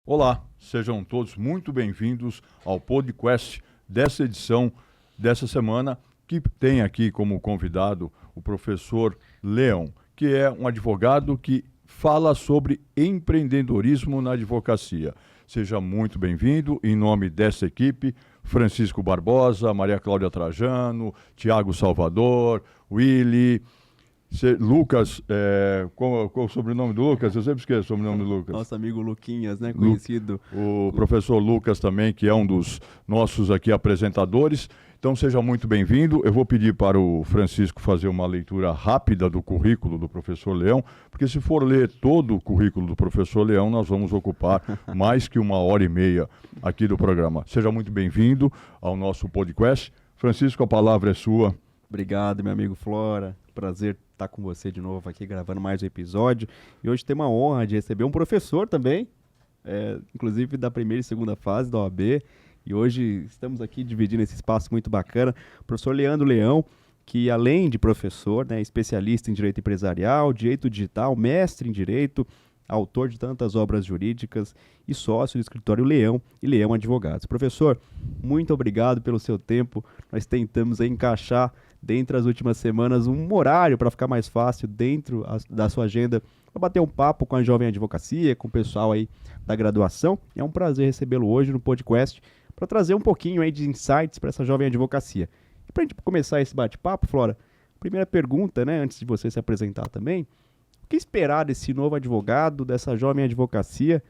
Olá, sejam todos muito bem-vindos ao podcast dessa edição dessa semana, que tem aqui como convidado o professor Leão, que é um advogado que fala sobre empreendedorismo na advocacia. Seja muito bem-vindo, em nome dessa equipe, Francisco Barbosa, Maria Cláudia Trajano, Tiago Salvador, Willy, Lucas, qual o sobrenome do Lucas? Eu sempre esqueço o sobrenome do Lucas. Nosso amigo Luquinhas, né? Conhecido. O professor Lucas também, que é um dos nossos aqui apresentadores. Então seja muito bem-vindo. Eu vou pedir para o Francisco fazer uma leitura rápida do currículo do professor Leão, porque se for ler todo o currículo do professor Leão, nós vamos ocupar mais que 1h30 aqui do programa. Seja muito bem-vindo ao nosso podcast. Francisco, a palavra é sua. Obrigado, meu amigo Flora. Prazer estar com você de novo aqui, gravando mais um episódio. E hoje tem uma honra de receber um professor também, inclusive da primeira e segunda fase da OAB. E hoje estamos aqui dividindo esse espaço muito bacana. O professor Leandro Leão, que além de professor, né, especialista em direito empresarial, direito digital, mestre em direito, autor de tantas obras jurídicas e sócio do escritório Leão e Leão Advogados. Professor, muito obrigado pelo seu tempo. Nós tentamos encaixar dentro das últimas semanas um horário para ficar mais fácil dentro da sua agenda para bater um papo com a Jovem Advocacia, com o pessoal aí da graduação. É um prazer recebê-lo hoje no podcast para trazer um pouquinho aí de insights para essa Jovem Advocacia. E para a gente começar esse bate-papo, Flora, primeira pergunta, né, antes de você se apresentar também, o que esperar desse novo advogado, dessa Jovem Advocacia,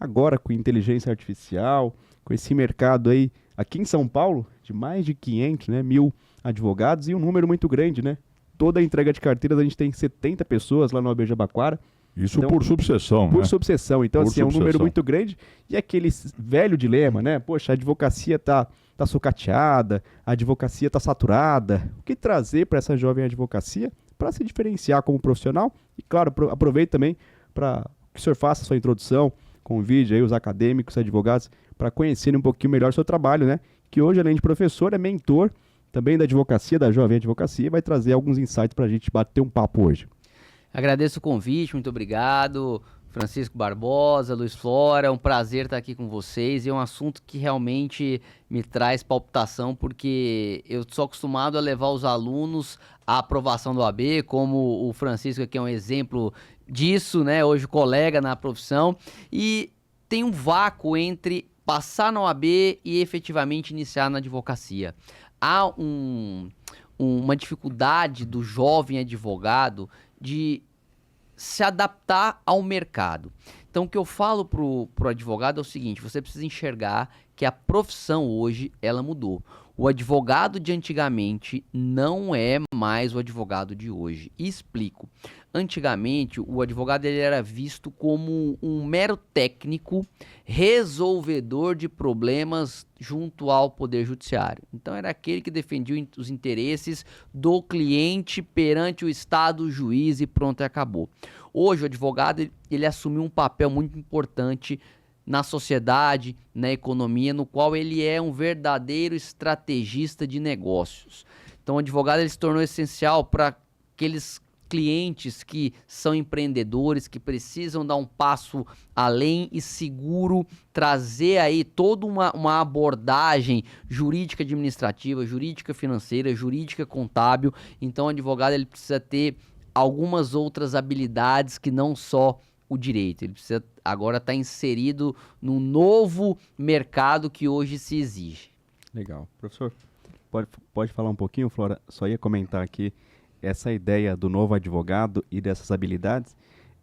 agora com inteligência artificial, com esse mercado aí, aqui em São Paulo, de mais de 500, né, 1.000 advogados e um número muito grande, né? Toda a entrega de carteiras a gente tem 70 pessoas lá no OAB Jabaquara. Isso então, por subseção, né? Por subseção. Então, assim, é um número muito grande. E aquele velho dilema, né? Poxa, a advocacia tá sucateada, a advocacia tá saturada. O que trazer para essa jovem advocacia para se diferenciar como profissional? E, claro, aproveito também para que o senhor faça a sua introdução, convide aí os acadêmicos, advogados, para conhecerem um pouquinho melhor o seu trabalho, né? Que hoje, além de professor, é mentor também da advocacia, da Jovem Advocacia, e vai trazer alguns insights para a gente bater um papo hoje. Agradeço o convite, muito obrigado, Francisco Barbosa, Luiz Flora, é um prazer estar aqui com vocês, e é um assunto que realmente me traz palpitação, porque eu sou acostumado a levar os alunos à aprovação do OAB, como o Francisco aqui é um exemplo disso, né, hoje colega na profissão, e tem um vácuo entre passar na OAB e efetivamente iniciar na advocacia. Há uma dificuldade do jovem advogado de se adaptar ao mercado. Então, o que eu falo pro advogado é o seguinte: você precisa enxergar que a profissão hoje, ela mudou. O advogado de antigamente não é mais o advogado de hoje. E explico. Antigamente, o advogado ele era visto como um mero técnico resolvedor de problemas junto ao Poder Judiciário. Então, era aquele que defendia os interesses do cliente perante o Estado, o juiz, e pronto, acabou. Hoje, o advogado ele assumiu um papel muito importante na sociedade, na economia, no qual ele é um verdadeiro estrategista de negócios. Então, o advogado ele se tornou essencial para aqueles clientes que são empreendedores, que precisam dar um passo além e seguro, trazer aí toda uma abordagem jurídica administrativa, jurídica financeira, jurídica contábil. Então, o advogado ele precisa ter algumas outras habilidades que não só o direito. Ele precisa agora estar inserido num novo mercado que hoje se exige. Legal. Professor, pode falar um pouquinho, Flora? Só ia comentar aqui essa ideia do novo advogado e dessas habilidades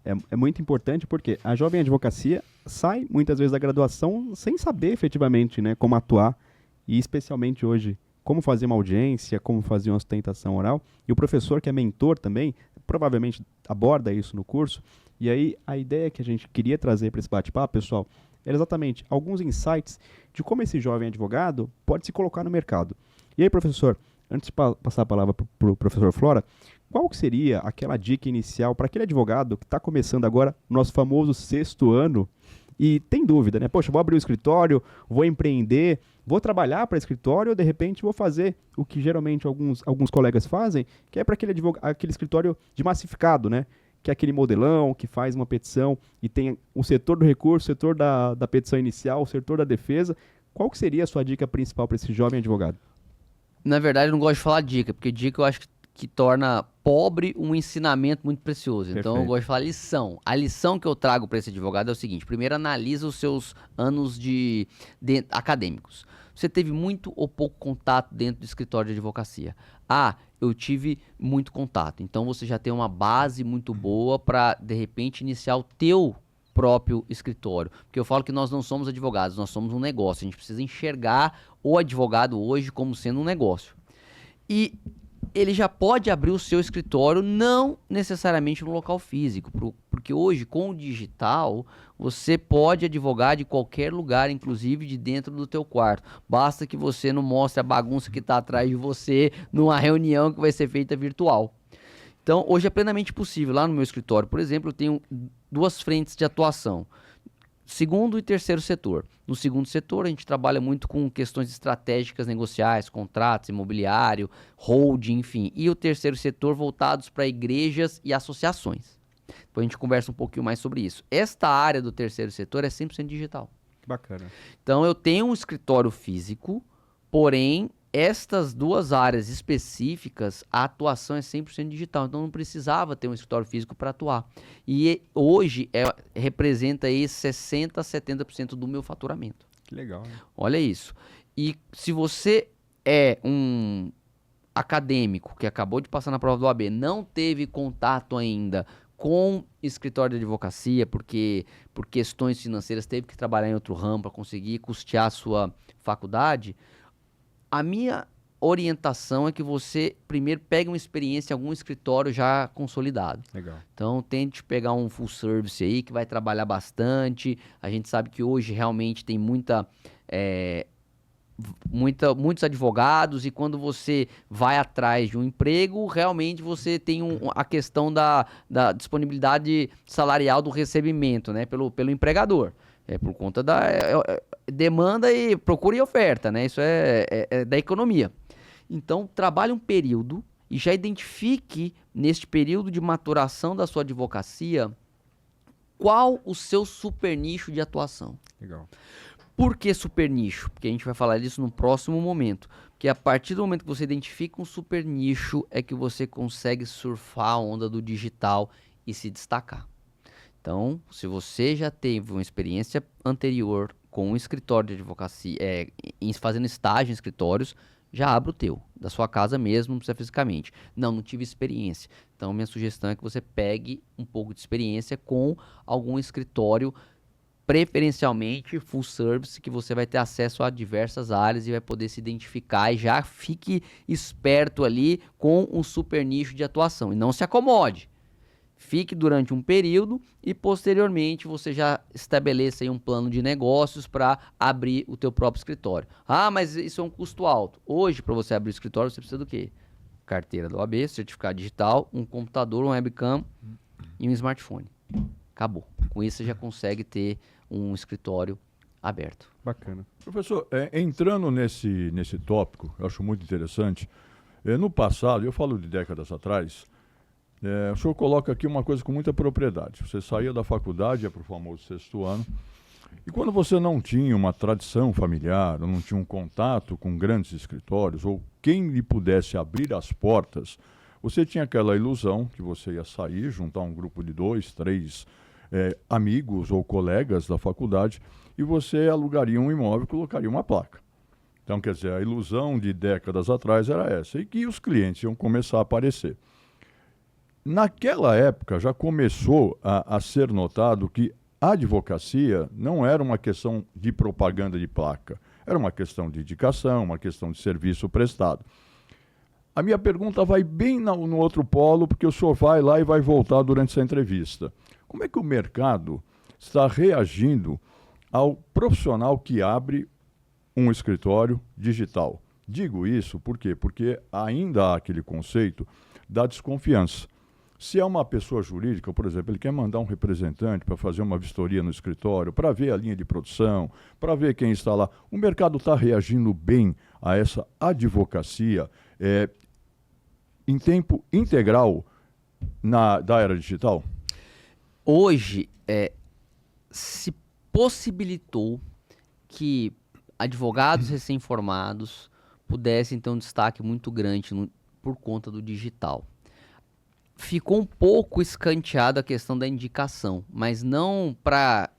é muito importante, porque a jovem advocacia sai muitas vezes da graduação sem saber efetivamente, né, como atuar, e especialmente hoje como fazer uma audiência, como fazer uma sustentação oral. E o professor, que é mentor também, provavelmente aborda isso no curso. E aí a ideia que a gente queria trazer para esse bate-papo, pessoal, era exatamente alguns insights de como esse jovem advogado pode se colocar no mercado. E aí, professor, antes de passar a palavra para o professor Flora, qual que seria aquela dica inicial para aquele advogado que está começando agora o nosso famoso 6º ano e tem dúvida, né? Poxa, vou abrir um escritório, vou empreender, vou trabalhar para escritório ou de repente vou fazer o que geralmente alguns colegas fazem, que é para aquele escritório de massificado, né? que é aquele modelão que faz uma petição e tem o setor do recurso, o setor da petição inicial, o setor da defesa. Qual que seria a sua dica principal para esse jovem advogado? Na verdade, eu não gosto de falar dica, porque dica eu acho que torna pobre um ensinamento muito precioso. Então, eu Perfeito. gosto de falar lição. A lição que eu trago para esse advogado é o seguinte: primeiro, analisa os seus anos de acadêmicos. Você teve muito ou pouco contato dentro do escritório de advocacia? Eu tive muito contato. Então, você já tem uma base muito boa para, de repente, iniciar o teu próprio escritório. Porque eu falo que nós não somos advogados, nós somos um negócio. A gente precisa enxergar o advogado hoje como sendo um negócio. E ele já pode abrir o seu escritório, não necessariamente no local físico, porque hoje, com o digital, você pode advogar de qualquer lugar, inclusive de dentro do teu quarto. Basta que você não mostre a bagunça que está atrás de você numa reunião que vai ser feita virtual. Então, hoje é plenamente possível. Lá no meu escritório, por exemplo, eu tenho 2 frentes de atuação: segundo e terceiro setor. No segundo setor, a gente trabalha muito com questões estratégicas negociais, contratos, imobiliário, holding, enfim. E o terceiro setor voltados para igrejas e associações. Depois a gente conversa um pouquinho mais sobre isso. Esta área do terceiro setor é 100% digital. Que bacana. Então, eu tenho um escritório físico, porém, estas 2 áreas específicas, a atuação é 100% digital. Então, não precisava ter um escritório físico para atuar. E hoje representa aí 60% a 70% do meu faturamento. Que legal, né? Olha isso. E se você é um acadêmico que acabou de passar na prova do OAB, não teve contato ainda com escritório de advocacia, porque por questões financeiras teve que trabalhar em outro ramo para conseguir custear a sua faculdade, a minha orientação é que você primeiro pegue uma experiência em algum escritório já consolidado. Legal. Então, tente pegar um full service aí que vai trabalhar bastante. A gente sabe que hoje realmente tem muitos advogados, e quando você vai atrás de um emprego, realmente você tem a questão da disponibilidade salarial do recebimento, né, pelo empregador. Por conta da demanda e procura e oferta, né? Isso é da economia. Então, trabalhe um período e já identifique, neste período de maturação da sua advocacia, qual o seu super nicho de atuação. Legal. Por que super nicho? Porque a gente vai falar disso no próximo momento. Porque a partir do momento que você identifica um super nicho, é que você consegue surfar a onda do digital e se destacar. Então, se você já teve uma experiência anterior com um escritório de advocacia, fazendo estágio em escritórios, já abra o teu, da sua casa mesmo, não precisa fisicamente. Não tive experiência. Então, minha sugestão é que você pegue um pouco de experiência com algum escritório, preferencialmente full service, que você vai ter acesso a diversas áreas e vai poder se identificar, e já fique esperto ali com um super nicho de atuação. E não se acomode. Fique durante um período e, posteriormente, você já estabeleça aí um plano de negócios para abrir o teu próprio escritório. Mas isso é um custo alto. Hoje, para você abrir o escritório, você precisa do quê? Carteira da OAB, certificado digital, um computador, um webcam e um smartphone. Acabou. Com isso, você já consegue ter um escritório aberto. Bacana. Professor, entrando nesse tópico, eu acho muito interessante. No passado, eu falo de décadas atrás, o senhor coloca aqui uma coisa com muita propriedade. Você saía da faculdade, ia para o famoso 6º ano, e quando você não tinha uma tradição familiar, ou não tinha um contato com grandes escritórios, ou quem lhe pudesse abrir as portas, você tinha aquela ilusão que você ia sair, juntar um grupo de 2, 3 amigos ou colegas da faculdade, e você alugaria um imóvel e colocaria uma placa. Então, quer dizer, a ilusão de décadas atrás era essa, e que os clientes iam começar a aparecer. Naquela época já começou a ser notado que a advocacia não era uma questão de propaganda de placa, era uma questão de indicação, uma questão de serviço prestado. A minha pergunta vai bem no outro polo, porque o senhor vai lá e vai voltar durante essa entrevista. Como é que o mercado está reagindo ao profissional que abre um escritório digital? Digo isso por quê? Porque ainda há aquele conceito da desconfiança. Se é uma pessoa jurídica, por exemplo, ele quer mandar um representante para fazer uma vistoria no escritório, para ver a linha de produção, para ver quem está lá. O mercado está reagindo bem a essa advocacia em tempo integral da era digital? Hoje, se possibilitou que advogados recém-formados pudessem ter um destaque muito grande por conta do digital. Ficou um pouco escanteado a questão da indicação, mas não para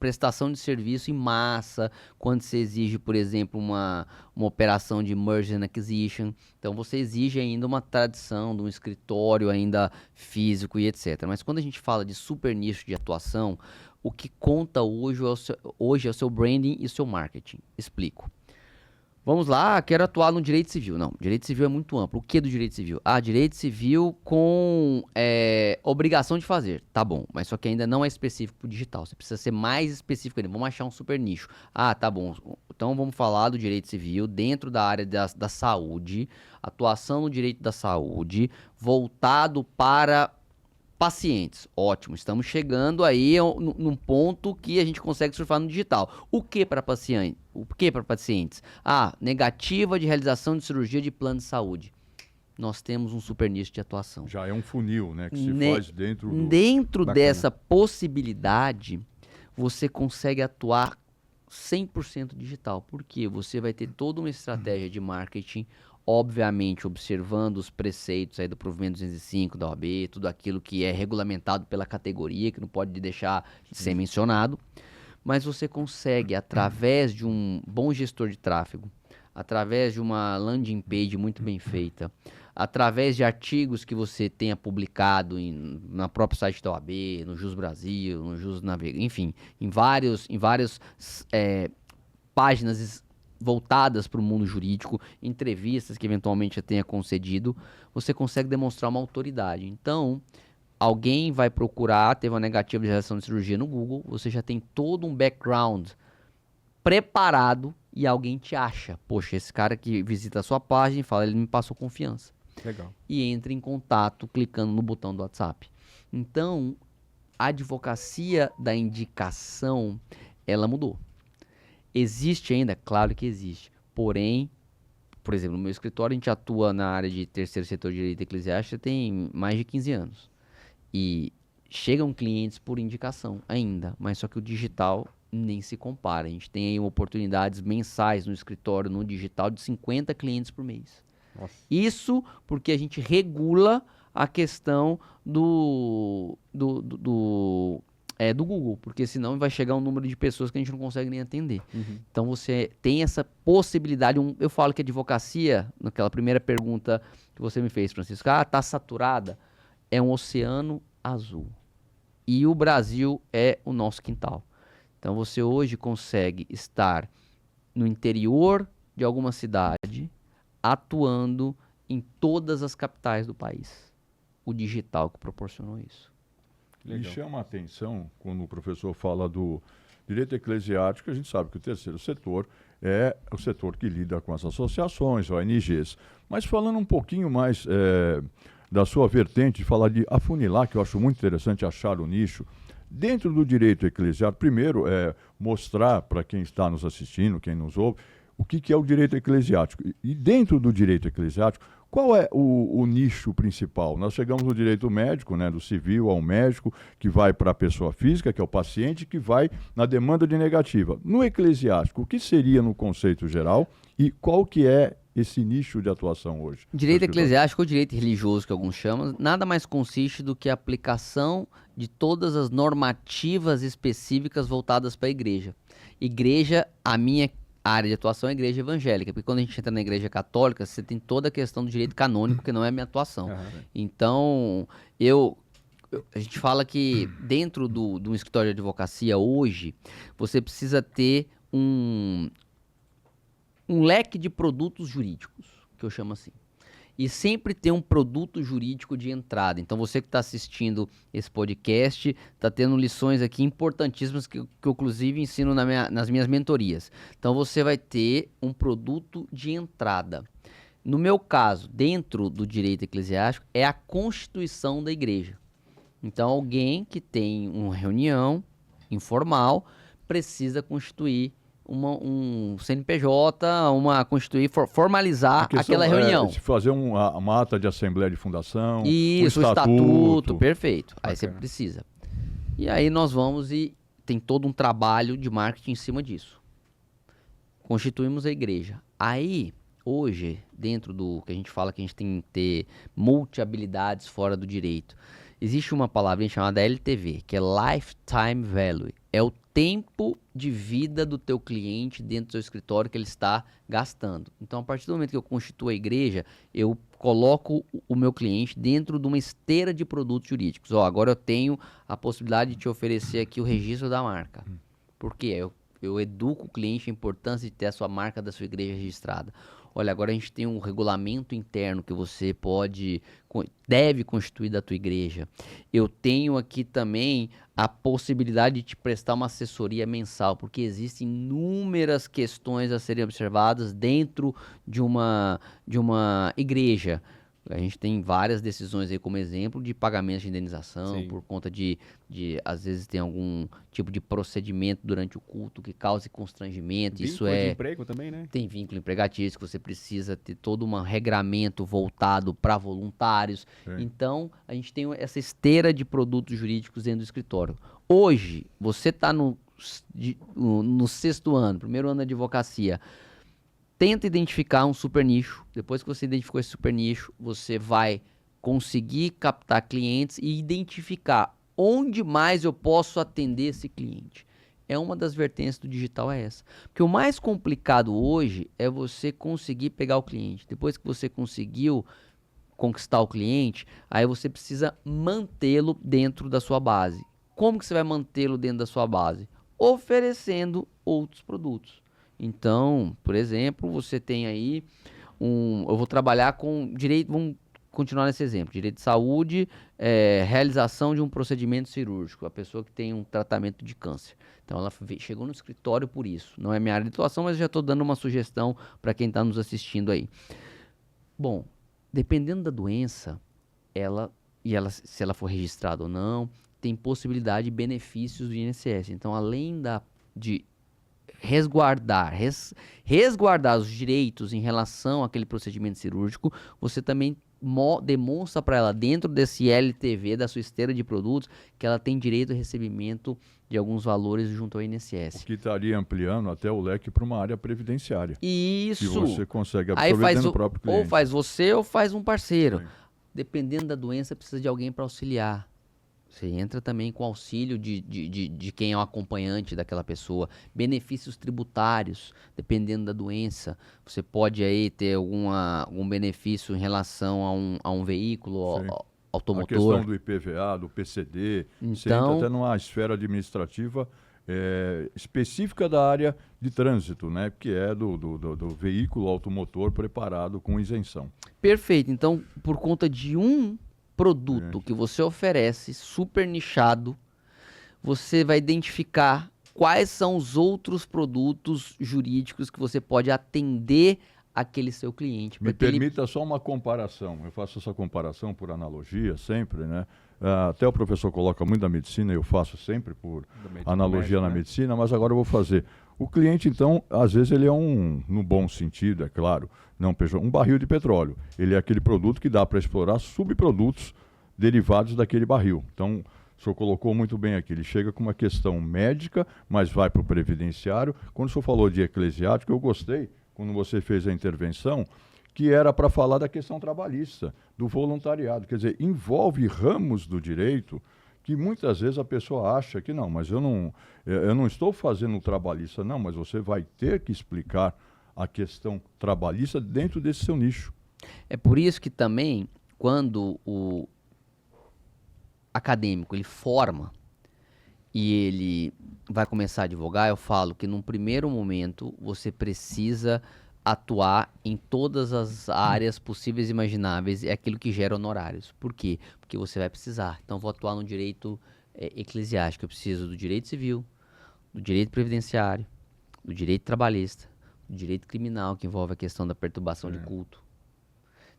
prestação de serviço em massa, quando você exige, por exemplo, uma operação de merger and acquisition. Então, você exige ainda uma tradição de um escritório ainda físico e etc. Mas quando a gente fala de super nicho de atuação, o que conta hoje é o seu branding e o seu marketing. Explico. Vamos lá, quero atuar no direito civil. Não, direito civil é muito amplo. O que é do direito civil? Direito civil com obrigação de fazer. Tá bom, mas só que ainda não é específico para o digital. Você precisa ser mais específico ainda. Vamos achar um super nicho. Tá bom. Então vamos falar do direito civil dentro da área da saúde, atuação no direito da saúde, voltado para pacientes. Ótimo, estamos chegando aí num ponto que a gente consegue surfar no digital. O que para paciente? O que para pacientes? Negativa de realização de cirurgia de plano de saúde. Nós temos um super nicho de atuação. Já é um funil, né? Que se faz dentro do... Dentro dessa possibilidade, você consegue atuar 100% digital. Por quê? Você vai ter toda uma estratégia de marketing, obviamente observando os preceitos aí do provimento 205 da OAB, tudo aquilo que é regulamentado pela categoria, que não pode deixar de ser mencionado, mas você consegue, através de um bom gestor de tráfego, através de uma landing page muito bem feita, através de artigos que você tenha publicado na própria site da OAB, no Jus Brasil, no Jus Navega, enfim, em várias páginas voltadas para o mundo jurídico, entrevistas que eventualmente já tenha concedido, você consegue demonstrar uma autoridade. Então, alguém vai procurar, teve uma negativa de realização de cirurgia no Google, você já tem todo um background preparado e alguém te acha. Poxa, esse cara que visita a sua página e fala, ele me passou confiança. Legal. E entra em contato clicando no botão do WhatsApp. Então, a advocacia da indicação, ela mudou. Existe ainda? Claro que existe. Porém, por exemplo, no meu escritório a gente atua na área de terceiro setor de direito eclesiástico tem mais de 15 anos. E chegam clientes por indicação ainda, mas só que o digital nem se compara. A gente tem aí oportunidades mensais no escritório, no digital, de 50 clientes por mês. Nossa. Isso porque a gente regula a questão do Google, porque senão vai chegar um número de pessoas que a gente não consegue nem atender. Uhum. Então você tem essa possibilidade. Eu falo que a advocacia, naquela primeira pergunta que você me fez, Francisco, tá saturada? É um oceano azul. E o Brasil é o nosso quintal. Então você hoje consegue estar no interior de alguma cidade, atuando em todas as capitais do país. O digital que proporcionou isso. E chama a atenção, quando o professor fala do direito eclesiástico, a gente sabe que o terceiro setor é o setor que lida com as associações, ONGs. Mas falando um pouquinho mais da sua vertente, de falar de afunilar, que eu acho muito interessante achar o nicho, dentro do direito eclesiástico, primeiro mostrar para quem está nos assistindo, quem nos ouve, o que é o direito eclesiástico. E dentro do direito eclesiástico, qual é o nicho principal? Nós chegamos no direito médico, né, do civil ao médico, que vai para a pessoa física, que é o paciente, que vai na demanda de negativa. No eclesiástico, o que seria no conceito geral e qual que é esse nicho de atuação hoje? Direito eclesiástico ou direito religioso, que alguns chamam, nada mais consiste do que a aplicação de todas as normativas específicas voltadas para a igreja. Igreja, a minha área de atuação é a igreja evangélica, porque quando a gente entra na igreja católica, você tem toda a questão do direito canônico, que não é a minha atuação. Então, a gente fala que dentro do escritório de advocacia hoje, você precisa ter um leque de produtos jurídicos, que eu chamo assim. E sempre ter um produto jurídico de entrada. Então, você que está assistindo esse podcast, está tendo lições aqui importantíssimas que eu inclusive ensino nas minhas mentorias. Então, você vai ter um produto de entrada. No meu caso, dentro do direito eclesiástico, é a constituição da igreja. Então, alguém que tem uma reunião informal precisa constituir um CNPJ, formalizar aquela reunião. Fazer uma ata de assembleia de fundação, isso, um estatuto. Perfeito. Aí você precisa. E aí nós vamos e tem todo um trabalho de marketing em cima disso. Constituímos a igreja. Aí, hoje, dentro do que a gente fala que a gente tem que ter multi-habilidades fora do direito, existe uma palavrinha chamada LTV, que é Lifetime Value. É o tempo de vida do teu cliente dentro do seu escritório que ele está gastando. Então, a partir do momento que eu constituo a igreja, eu coloco o meu cliente dentro de uma esteira de produtos jurídicos. Agora eu tenho a possibilidade de te oferecer aqui o registro da marca. Por quê? Eu educo o cliente a importância de ter a sua marca da sua igreja registrada. Olha, agora a gente tem um regulamento interno que você deve constituir da tua igreja. Eu tenho aqui também a possibilidade de te prestar uma assessoria mensal, porque existem inúmeras questões a serem observadas dentro de uma igreja. A gente tem várias decisões aí como exemplo de pagamentos de indenização. Sim. Por conta de às vezes tem algum tipo de procedimento durante o culto que cause constrangimento. Vínculo de emprego também, né? Tem vínculo empregatício, que você precisa ter todo um regramento voltado para voluntários. Sim. Então, a gente tem essa esteira de produtos jurídicos dentro do escritório. Hoje, você está no 6º ano, primeiro ano da advocacia. Tenta identificar um super nicho. Depois que você identificou esse super nicho, você vai conseguir captar clientes e identificar onde mais eu posso atender esse cliente. É uma das vertentes do digital é essa. Porque o mais complicado hoje é você conseguir pegar o cliente. Depois que você conseguiu conquistar o cliente, aí você precisa mantê-lo dentro da sua base. Como que você vai mantê-lo dentro da sua base? Oferecendo outros produtos. Então, por exemplo, você tem aí eu vou trabalhar com direito, vamos continuar nesse exemplo, direito de saúde, realização de um procedimento cirúrgico, a pessoa que tem um tratamento de câncer. Então, ela chegou no escritório por isso. Não é minha área de atuação, mas eu já estou dando uma sugestão para quem está nos assistindo aí. Bom, dependendo da doença, se ela for registrada ou não, tem possibilidade de benefícios do INSS. Então, além de resguardar os direitos em relação àquele procedimento cirúrgico, você também demonstra para ela, dentro desse LTV, da sua esteira de produtos, que ela tem direito a recebimento de alguns valores junto ao INSS. O que estaria ampliando até o leque para uma área previdenciária. Isso. Que você consegue absorver dentro do próprio cliente. Ou faz você ou faz um parceiro. Sim. Dependendo da doença, precisa de alguém para auxiliar. Você entra também com auxílio de quem é o acompanhante daquela pessoa. Benefícios tributários, dependendo da doença. Você pode aí ter algum benefício em relação a um veículo automotor. A questão do IPVA, do PCD, então, você entra até numa esfera administrativa específica da área de trânsito, né? Que é do veículo automotor preparado com isenção. Perfeito. Então, por conta de um produto que você oferece, super nichado, você vai identificar quais são os outros produtos jurídicos que você pode atender aquele seu cliente. Me permita só uma comparação. Eu faço essa comparação por analogia sempre, né? Até o professor coloca muito da medicina, eu faço sempre por analogia na medicina, mas agora eu vou fazer. O cliente, então, às vezes ele é no bom sentido, é claro, não um barril de petróleo. Ele é aquele produto que dá para explorar subprodutos derivados daquele barril. Então, o senhor colocou muito bem aqui, ele chega com uma questão médica, mas vai para o previdenciário. Quando o senhor falou de eclesiástico, eu gostei, quando você fez a intervenção, que era para falar da questão trabalhista, do voluntariado. Quer dizer, envolve ramos do direito que muitas vezes a pessoa acha que não, mas eu não estou fazendo trabalhista, não, mas você vai ter que explicar a questão trabalhista dentro desse seu nicho. É por isso que também, quando o acadêmico ele forma e ele vai começar a advogar, eu falo que num primeiro momento você precisa atuar em todas as áreas possíveis e imagináveis, é aquilo que gera honorários. Por quê? Porque você vai precisar. Então, vou atuar no direito eclesiástico, eu preciso do direito civil, do direito previdenciário, do direito trabalhista, do direito criminal, que envolve a questão da perturbação de culto.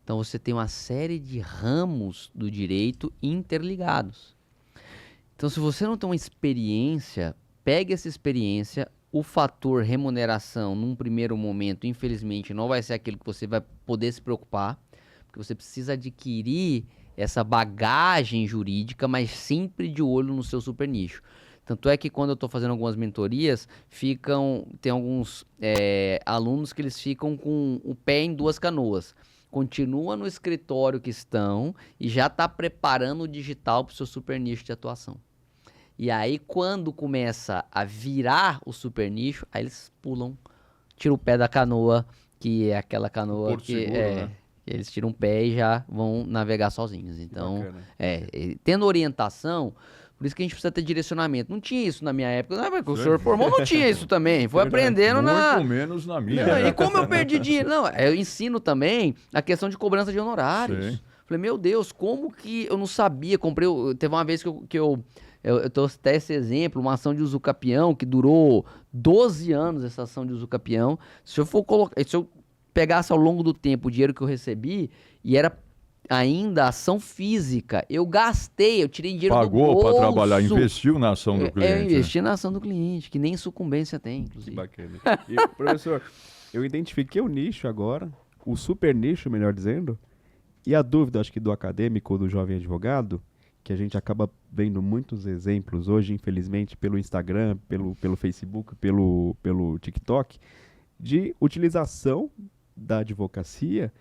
Então, você tem uma série de ramos do direito interligados. Então, se você não tem uma experiência, pegue essa experiência. O fator remuneração, num primeiro momento, infelizmente, não vai ser aquilo que você vai poder se preocupar, porque você precisa adquirir essa bagagem jurídica, mas sempre de olho no seu super nicho. Tanto é que quando eu estou fazendo algumas mentorias, tem alguns alunos que eles ficam com o pé em duas canoas. Continua no escritório que estão e já está preparando o digital para o seu super nicho de atuação. E aí, quando começa a virar o super nicho, aí eles pulam, tiram o pé da canoa, que é aquela canoa Porto que seguro, né? eles tiram o pé e já vão navegar sozinhos. Então, Bacana. tendo orientação, por isso que a gente precisa ter direcionamento. Não tinha isso na minha época. Na época que o Sim. senhor formou, não tinha isso também. Foi Verdade. aprendendo na... Muito menos na minha. Não, né? e como eu perdi dinheiro? Não, eu ensino também a questão de cobrança de honorários. Sim. Falei, meu Deus, como que eu não sabia? Teve uma vez que eu trouxe até esse exemplo, uma ação de usucapião que durou 12 anos, essa ação de usucapião. Se eu pegasse ao longo do tempo o dinheiro que eu recebi, e era ainda ação física, eu tirei dinheiro do Pagou bolso. para trabalhar, investiu na ação do cliente. Eu investi na ação do cliente, que nem sucumbência tem, Que inclusive. bacana. E, professor, eu identifiquei o nicho agora, o super nicho, melhor dizendo, e a dúvida, acho que do acadêmico ou do jovem advogado, que a gente acaba vendo muitos exemplos hoje, infelizmente, pelo Instagram, pelo Facebook, pelo TikTok, de utilização da advocacia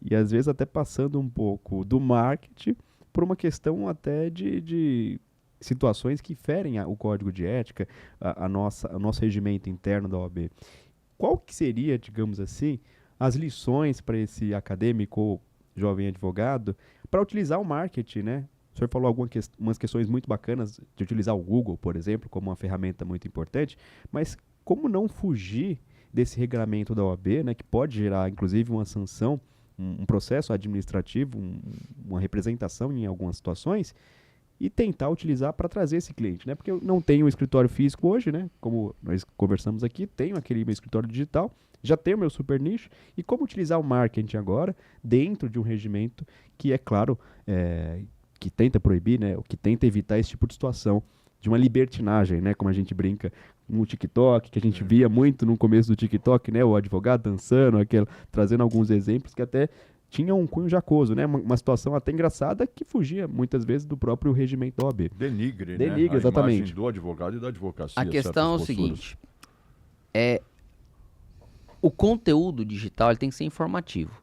e às vezes até passando um pouco do marketing por uma questão até de situações que ferem o código de ética, o nosso regimento interno da OAB. Qual que seria, digamos assim, as lições para esse acadêmico ou jovem advogado para utilizar o marketing, né? O senhor falou algumas questões muito bacanas de utilizar o Google, por exemplo, como uma ferramenta muito importante, mas como não fugir desse regramento da OAB, né, que pode gerar, inclusive, uma sanção, um processo administrativo, uma representação em algumas situações, e tentar utilizar para trazer esse cliente, né? Porque eu não tenho um escritório físico hoje, né? Como nós conversamos aqui, tenho aquele meu escritório digital, já tenho meu super nicho, e como utilizar o marketing agora dentro de um regimento que, é claro, que tenta proibir, né? O que tenta evitar esse tipo de situação de uma libertinagem, né? Como a gente brinca no TikTok, que a gente via muito no começo do TikTok, né? O advogado dançando, trazendo alguns exemplos que até tinha um cunho jacoso, né? Uma situação até engraçada que fugia muitas vezes do próprio regimento da OAB. Denigre, Denigre, né? A exatamente. imagem do advogado e da advocacia. A questão é o certas posturas. seguinte, o conteúdo digital ele tem que ser informativo.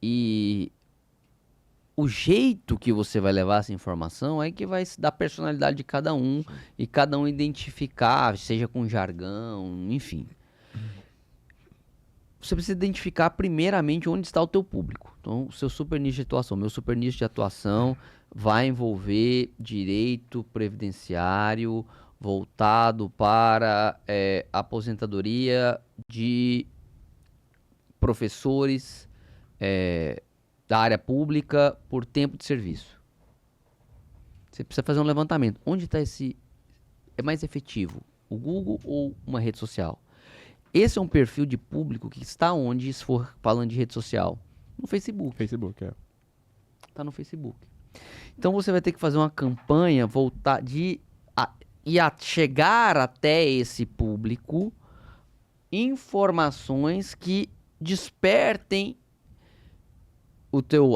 E o jeito que você vai levar essa informação é que vai dar a personalidade de cada um e cada um identificar, seja com jargão, enfim. Você precisa identificar primeiramente onde está o teu público. Então, o seu super nicho de atuação. Meu super nicho de atuação vai envolver direito previdenciário voltado para aposentadoria de professores da área pública por tempo de serviço. Você precisa fazer um levantamento. Onde está é mais efetivo? O Google ou uma rede social? Esse é um perfil de público que está onde, se for falando de rede social? No Facebook. Facebook, Está no Facebook. Então você vai ter que fazer uma campanha voltar chegar até esse público informações que despertem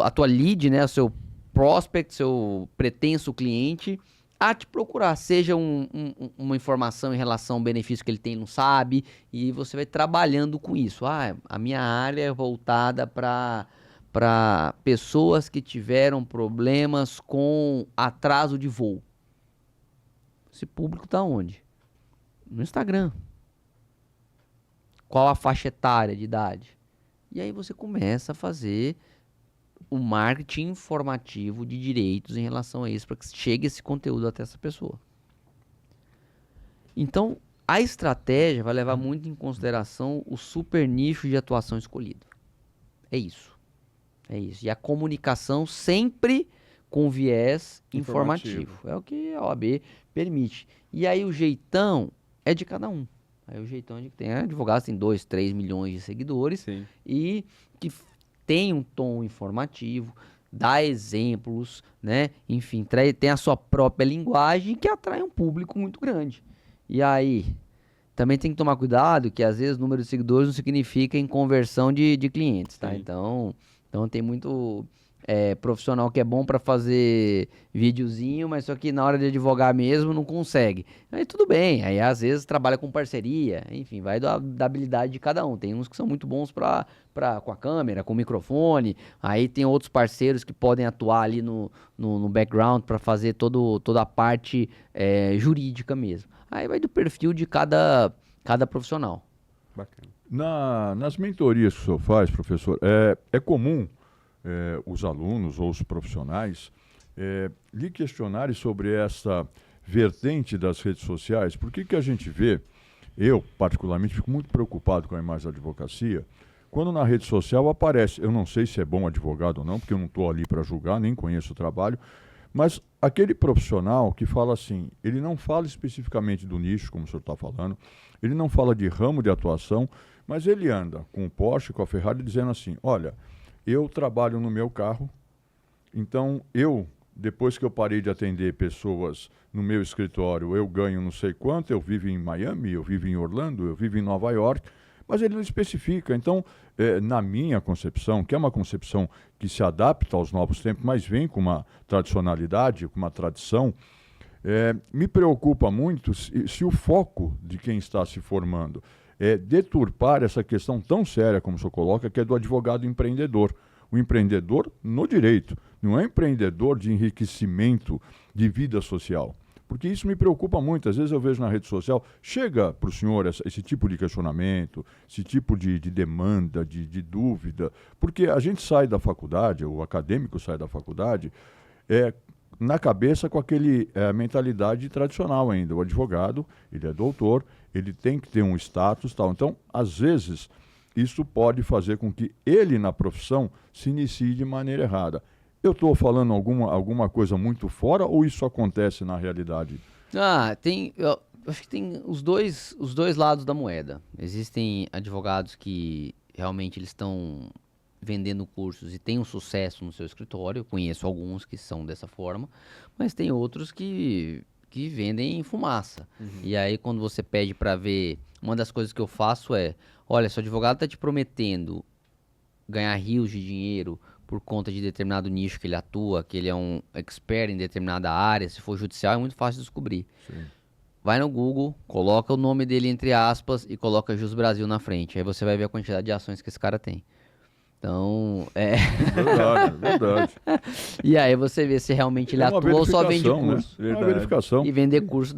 a tua lead, né, o seu prospect, seu pretenso cliente a te procurar, seja uma informação em relação ao benefício que ele tem e não sabe, e você vai trabalhando com isso. A minha área é voltada para pessoas que tiveram problemas com atraso de voo. Esse público está onde? No Instagram. Qual a faixa etária de idade? E aí você começa a fazer o marketing informativo de direitos em relação a isso, para que chegue esse conteúdo até essa pessoa. Então, a estratégia vai levar muito em consideração o super nicho de atuação escolhido. É isso. E a comunicação sempre com viés informativo. É o que a OAB permite. E aí o jeitão é de cada um. Aí o jeitão é de que tem advogados que tem 2, 3 milhões de seguidores. Sim. E que tem um tom informativo, dá exemplos, né? Enfim, tem a sua própria linguagem que atrai um público muito grande. E aí, também tem que tomar cuidado que às vezes o número de seguidores não significa em conversão de clientes, tá? Sim. Então tem muito profissional que é bom para fazer videozinho, mas só que na hora de advogar mesmo não consegue. Aí tudo bem, aí às vezes trabalha com parceria, enfim, vai da habilidade de cada um. Tem uns que são muito bons com a câmera, com o microfone, aí tem outros parceiros que podem atuar ali no background para fazer toda a parte jurídica mesmo. Aí vai do perfil de cada profissional. Bacana. Nas mentorias que o senhor faz, professor, é comum os alunos ou os profissionais lhe questionarem sobre essa vertente das redes sociais? Por que a gente vê, eu particularmente fico muito preocupado com a imagem da advocacia, quando na rede social aparece, eu não sei se é bom advogado ou não, porque eu não estou ali para julgar, nem conheço o trabalho, mas aquele profissional que fala assim, ele não fala especificamente do nicho, como o senhor está falando, ele não fala de ramo de atuação, mas ele anda com o Porsche, com a Ferrari, dizendo assim, olha, eu trabalho no meu carro, então depois que eu parei de atender pessoas no meu escritório, eu ganho não sei quanto, eu vivo em Miami, eu vivo em Orlando, eu vivo em Nova York, mas ele não especifica. Então, na minha concepção, que é uma concepção que se adapta aos novos tempos, mas vem com uma tradicionalidade, com uma tradição, me preocupa muito se o foco de quem está se formando é deturpar essa questão tão séria, como o senhor coloca, que é do advogado empreendedor. O empreendedor no direito, não é empreendedor de enriquecimento de vida social. Porque isso me preocupa muito. Às vezes eu vejo na rede social, chega para o senhor esse tipo de questionamento, esse tipo de demanda, de dúvida, porque a gente sai da faculdade, o acadêmico sai da faculdade, na cabeça com aquele mentalidade tradicional ainda. O advogado, ele é doutor, ele tem que ter um status tal. Então, às vezes, isso pode fazer com que ele, na profissão, se inicie de maneira errada. Eu estou falando alguma coisa muito fora ou isso acontece na realidade? Eu acho que tem os dois lados da moeda. Existem advogados que realmente eles estão vendendo cursos e têm um sucesso no seu escritório. Eu conheço alguns que são dessa forma, mas tem outros que vendem fumaça. E aí, quando você pede para ver, uma das coisas que eu faço olha, se o advogado está te prometendo ganhar rios de dinheiro por conta de determinado nicho que ele atua, que ele é um expert em determinada área, se for judicial é muito fácil de descobrir. Sim. Vai no Google, coloca o nome dele entre aspas e coloca Jus Brasil na frente. Aí você vai ver a quantidade de ações que esse cara tem. Então, Verdade. E aí você vê se realmente ele atua ou só vende curso. Né? É uma verificação. E vender curso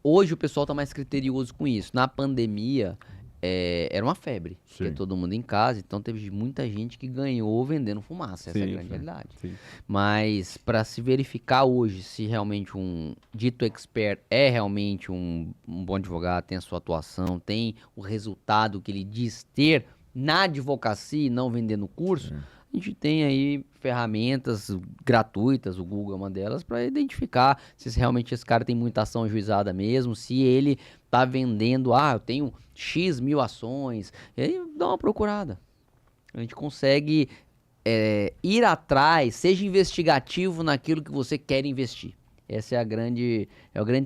Hoje o pessoal tá mais criterioso com isso. Na pandemia, era uma febre. Porque todo mundo em casa, então teve muita gente que ganhou vendendo fumaça. Essa é a grande realidade. Sim. Mas para se verificar hoje se realmente um dito expert é realmente um bom advogado, tem a sua atuação, tem o resultado que ele diz ter na advocacia e não vendendo curso, a gente tem aí ferramentas gratuitas, o Google é uma delas, para identificar se realmente esse cara tem muita ação ajuizada mesmo, se ele tá vendendo, eu tenho X mil ações, e aí dá uma procurada. A gente consegue ir atrás, seja investigativo naquilo que você quer investir. Esse é o grande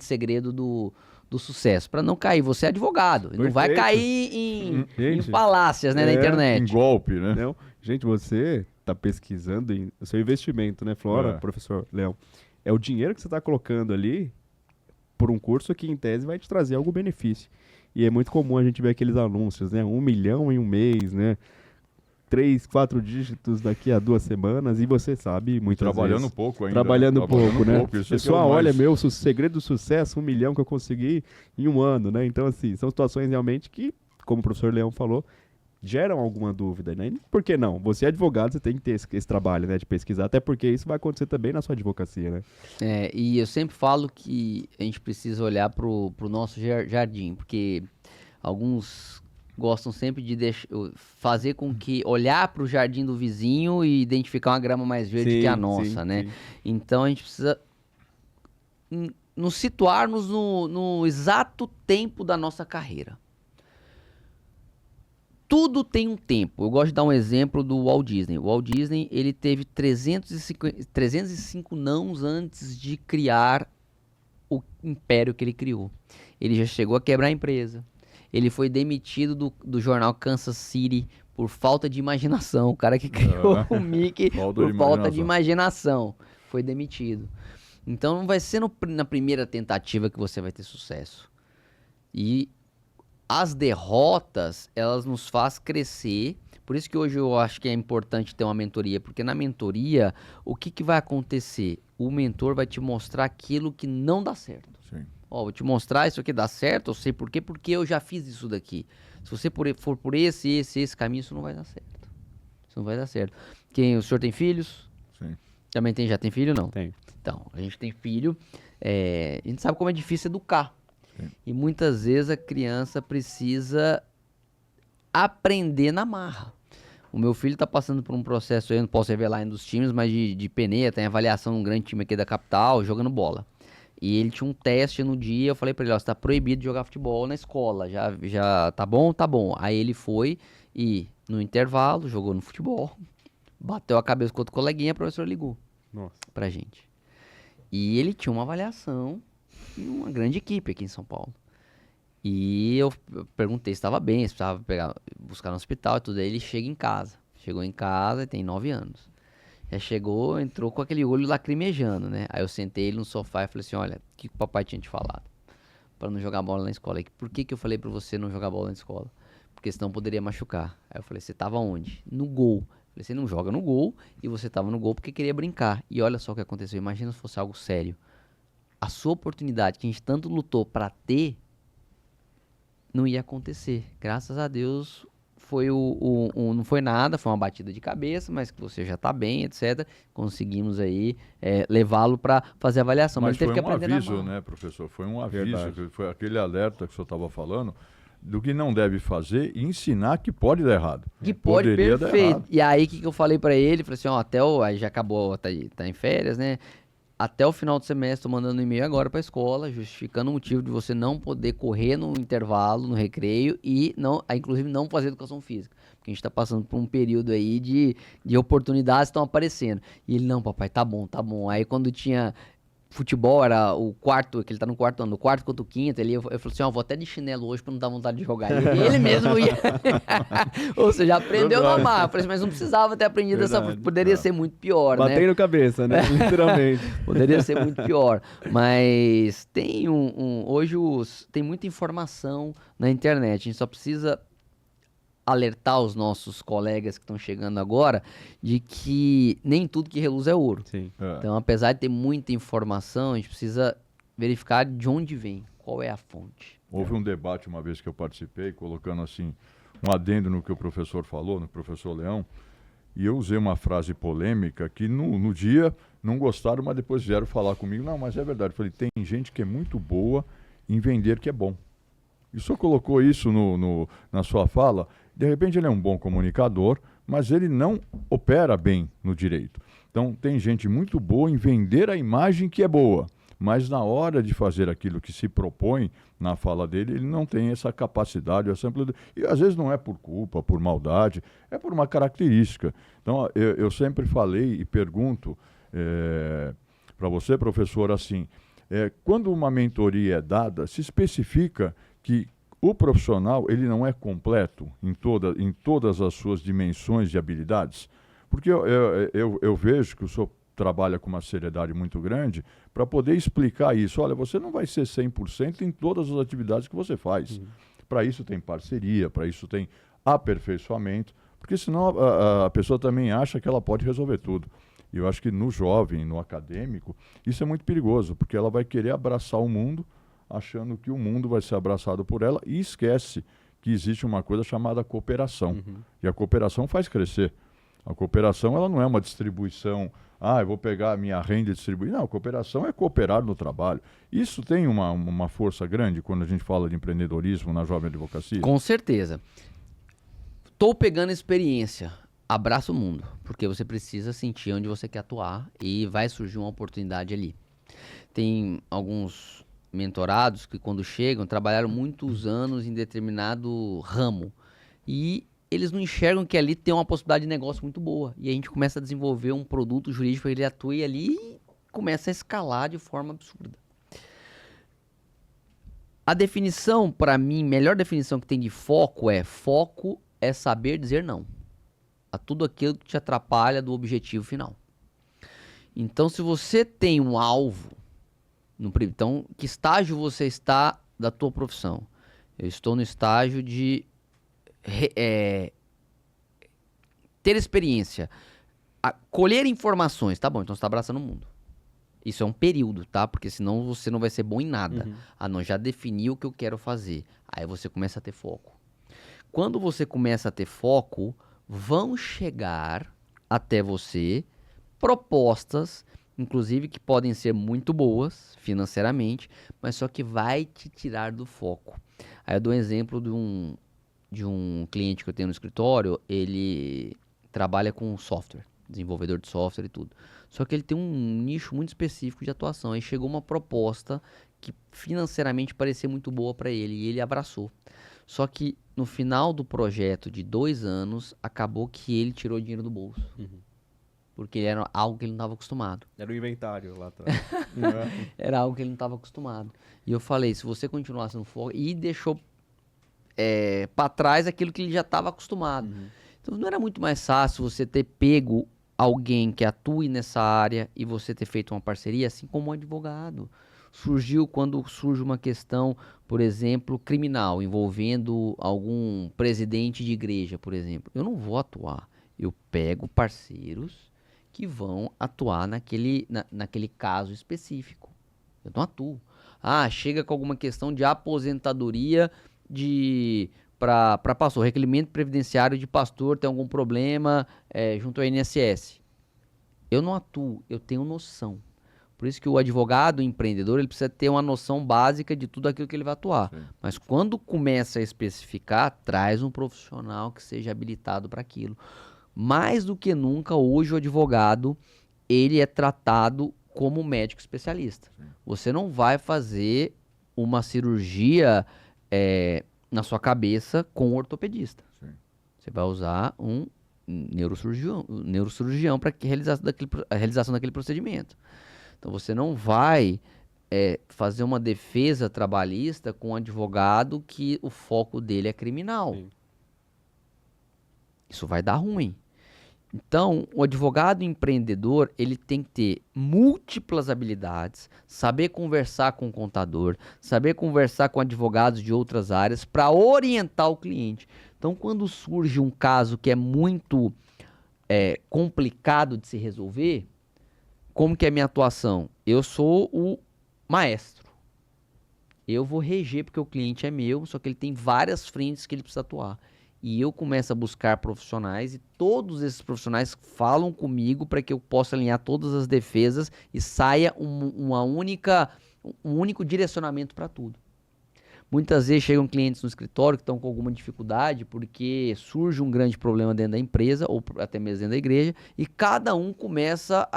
segredo do sucesso, para não cair. Você é advogado, não vai cair em falácias, né, na internet. Em golpe, né? Não. Gente, você está pesquisando o seu investimento, né, Flora, professor Leão? É o dinheiro que você está colocando ali por um curso que, em tese, vai te trazer algum benefício. E é muito comum a gente ver aqueles anúncios, né? 1 milhão em um mês, né? 3, 4 dígitos daqui a 2 semanas, e você sabe, muitas Trabalhando vezes... pouco ainda. Trabalhando pouco, né? Pessoal, olha, meu segredo do sucesso, 1 milhão que eu consegui em um ano, né? Então, assim, são situações realmente que, como o professor Leão falou, geram alguma dúvida, né? Por que não? Você é advogado, você tem que ter esse trabalho, né, de pesquisar, até porque isso vai acontecer também na sua advocacia, né? E eu sempre falo que a gente precisa olhar pro nosso jardim, porque alguns gostam sempre de fazer com que olhar para o jardim do vizinho e identificar uma grama mais verde que a nossa, né? Sim. Então a gente precisa nos situarmos no exato tempo da nossa carreira. Tudo tem um tempo. Eu gosto de dar um exemplo do Walt Disney. O Walt Disney, ele teve 305 nãos antes de criar o império que ele criou. Ele já chegou a quebrar a empresa. Ele foi demitido do jornal Kansas City por falta de imaginação. O cara que criou o Mickey por falta de imaginação. Foi demitido. Então não vai ser na primeira tentativa que você vai ter sucesso. E as derrotas, elas nos fazem crescer. Por isso que hoje eu acho que é importante ter uma mentoria. Porque na mentoria, o que vai acontecer? O mentor vai te mostrar aquilo que não dá certo. Sim. Ó, vou te mostrar isso aqui dá certo, eu sei por quê, porque eu já fiz isso daqui. Se você for por esse caminho, isso não vai dar certo. Isso não vai dar certo. O senhor tem filhos? Sim. Também já tem filho, não? Tem. Então, a gente tem filho, a gente sabe como é difícil educar. Sim. E muitas vezes a criança precisa aprender na marra. O meu filho tá passando por um processo, eu não posso revelar ainda dos times, mas de peneira, tem avaliação num grande time aqui da capital, jogando bola. E ele tinha um teste no dia, eu falei pra ele, ó, você tá proibido de jogar futebol na escola, já tá bom? Tá bom. Aí ele foi e, no intervalo, jogou no futebol, bateu a cabeça com outro coleguinha, a professora ligou pra gente. E ele tinha uma avaliação em uma grande equipe aqui em São Paulo. E eu perguntei se estava bem, se precisava buscar no hospital e tudo. Aí ele chegou em casa e tem 9 anos. Já chegou, entrou com aquele olho lacrimejando, né? Aí eu sentei ele no sofá e falei assim, olha, o que o papai tinha te falado? Pra não jogar bola na escola. Por que eu falei pra você não jogar bola na escola? Porque senão poderia machucar. Aí eu falei, você tava onde? No gol. Eu falei, você não joga no gol e você tava no gol porque queria brincar. E olha só o que aconteceu. Imagina se fosse algo sério. A sua oportunidade que a gente tanto lutou pra ter, não ia acontecer. Graças a Deus, não foi nada, foi uma batida de cabeça, mas que você já tá bem, etc. Conseguimos aí levá-lo para fazer a avaliação. Mas ele teve que aprender um aviso, né, professor? Foi um aviso, foi aquele alerta que o senhor estava falando, do que não deve fazer e ensinar que pode dar errado. Que pode, perfeito. E aí, o que eu falei para ele? Falei assim, ó, aí já acabou, tá em férias, né? Até o final do semestre, tô mandando um e-mail agora pra escola, justificando o motivo de você não poder correr no intervalo, no recreio, e inclusive não fazer educação física. Porque a gente tá passando por um período aí de oportunidades que estão aparecendo. E ele, não, papai, tá bom. Aí quando tinha futebol, era o quarto, que ele tá no quarto ano, no quarto contra o quinto, eu falei assim, ó, vou até de chinelo hoje pra não dar vontade de jogar. E ele mesmo ia. Ou seja, aprendeu na marra. Eu falei assim, mas não precisava ter aprendido poderia ser muito pior, né? Batei no cabeça, né? Literalmente. Poderia ser muito pior. Mas tem hoje tem muita informação na internet. A gente só precisa alertar os nossos colegas que estão chegando agora de que nem tudo que reluz é ouro. Sim. Então, apesar de ter muita informação, a gente precisa verificar de onde vem, qual é a fonte. Houve um debate uma vez que eu participei, colocando assim um adendo no que o professor falou, no professor Leão, e eu usei uma frase polêmica que no dia não gostaram, mas depois vieram falar comigo. Não, mas é verdade. Eu falei, tem gente que é muito boa em vender que é bom. E o senhor colocou isso na sua fala. De repente ele é um bom comunicador, mas ele não opera bem no direito. Então tem gente muito boa em vender a imagem que é boa, mas na hora de fazer aquilo que se propõe na fala dele, ele não tem essa capacidade, essa amplitude. E às vezes não é por culpa, por maldade, é por uma característica. Então eu sempre falei e pergunto para você, professor, assim, quando uma mentoria é dada, se especifica que o profissional ele não é completo em todas as suas dimensões de habilidades? Porque eu vejo que o senhor trabalha com uma seriedade muito grande para poder explicar isso. Olha, você não vai ser 100% em todas as atividades que você faz. Para isso tem parceria, para isso tem aperfeiçoamento, porque senão a pessoa também acha que ela pode resolver tudo. E eu acho que no jovem, no acadêmico, isso é muito perigoso, porque ela vai querer abraçar o mundo, achando que o mundo vai ser abraçado por ela e esquece que existe uma coisa chamada cooperação. E a cooperação faz crescer. A cooperação ela não é uma distribuição, eu vou pegar a minha renda e distribuir. Não, a cooperação é cooperar no trabalho. Isso tem uma força grande quando a gente fala de empreendedorismo na jovem advocacia? Com certeza. Estou pegando experiência. Abraça o mundo, porque você precisa sentir onde você quer atuar e vai surgir uma oportunidade ali. Tem alguns mentorados que quando chegam trabalharam muitos anos em determinado ramo e eles não enxergam que ali tem uma possibilidade de negócio muito boa e a gente começa a desenvolver um produto jurídico que ele atue ali e começa a escalar de forma absurda. A definição, para mim, melhor definição que tem de foco é saber dizer não a tudo aquilo que te atrapalha do objetivo final. Então, se você tem um alvo, então, que estágio você está da tua profissão? Eu estou no estágio de ter experiência, colher informações, tá bom, então você está abraçando o mundo. Isso é um período, tá? Porque senão você não vai ser bom em nada. Não, já defini o que eu quero fazer. Aí você começa a ter foco. Quando você começa a ter foco, vão chegar até você propostas, inclusive que podem ser muito boas financeiramente, mas só que vai te tirar do foco. Aí eu dou um exemplo de um cliente que eu tenho no escritório, ele trabalha com software, desenvolvedor de software e tudo. Só que ele tem um nicho muito específico de atuação. Aí chegou uma proposta que financeiramente parecia muito boa para ele e ele abraçou. Só que no final do projeto de 2 anos, acabou que ele tirou dinheiro do bolso. Porque era algo que ele não estava acostumado. Era o inventário lá atrás. Era algo que ele não estava acostumado. E eu falei, se você continuasse no foco... E deixou para trás aquilo que ele já estava acostumado. Então não era muito mais fácil você ter pego alguém que atue nessa área e você ter feito uma parceria, assim como um advogado. Surgiu quando surge uma questão, por exemplo, criminal, envolvendo algum presidente de igreja, por exemplo. Eu não vou atuar. Eu pego parceiros que vão atuar naquele caso específico. Eu não atuo. Chega com alguma questão de aposentadoria para pastor, requerimento previdenciário de pastor, tem algum problema junto ao INSS. Eu não atuo, eu tenho noção. Por isso que o advogado, o empreendedor, ele precisa ter uma noção básica de tudo aquilo que ele vai atuar. Sim. Mas quando começa a especificar, traz um profissional que seja habilitado para aquilo. Mais do que nunca, hoje o advogado, ele é tratado como médico especialista. Sim. Você não vai fazer uma cirurgia na sua cabeça com um ortopedista. Sim. Você vai usar um neurocirurgião para a realização daquele procedimento. Então você não vai fazer uma defesa trabalhista com um advogado que o foco dele é criminal. Sim. Isso vai dar ruim. Então, o advogado empreendedor, ele tem que ter múltiplas habilidades, saber conversar com o contador, saber conversar com advogados de outras áreas para orientar o cliente. Então, quando surge um caso que é muito complicado de se resolver, como que é a minha atuação? Eu sou o maestro. Eu vou reger porque o cliente é meu, só que ele tem várias frentes que ele precisa atuar. E eu começo a buscar profissionais e todos esses profissionais falam comigo para que eu possa alinhar todas as defesas e saia um único direcionamento para tudo. Muitas vezes chegam clientes no escritório que estão com alguma dificuldade porque surge um grande problema dentro da empresa ou até mesmo dentro da igreja e cada um começa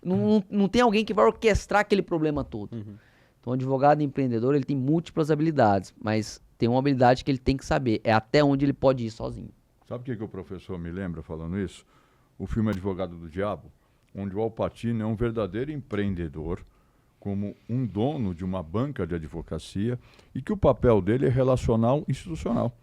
não tem alguém que vai orquestrar aquele problema todo. Então o advogado empreendedor ele tem múltiplas habilidades, mas tem uma habilidade que ele tem que saber, é até onde ele pode ir sozinho. Sabe o que o professor me lembra falando isso? O filme Advogado do Diabo, onde o Al Pacino é um verdadeiro empreendedor, como um dono de uma banca de advocacia, e que o papel dele é relacional institucional.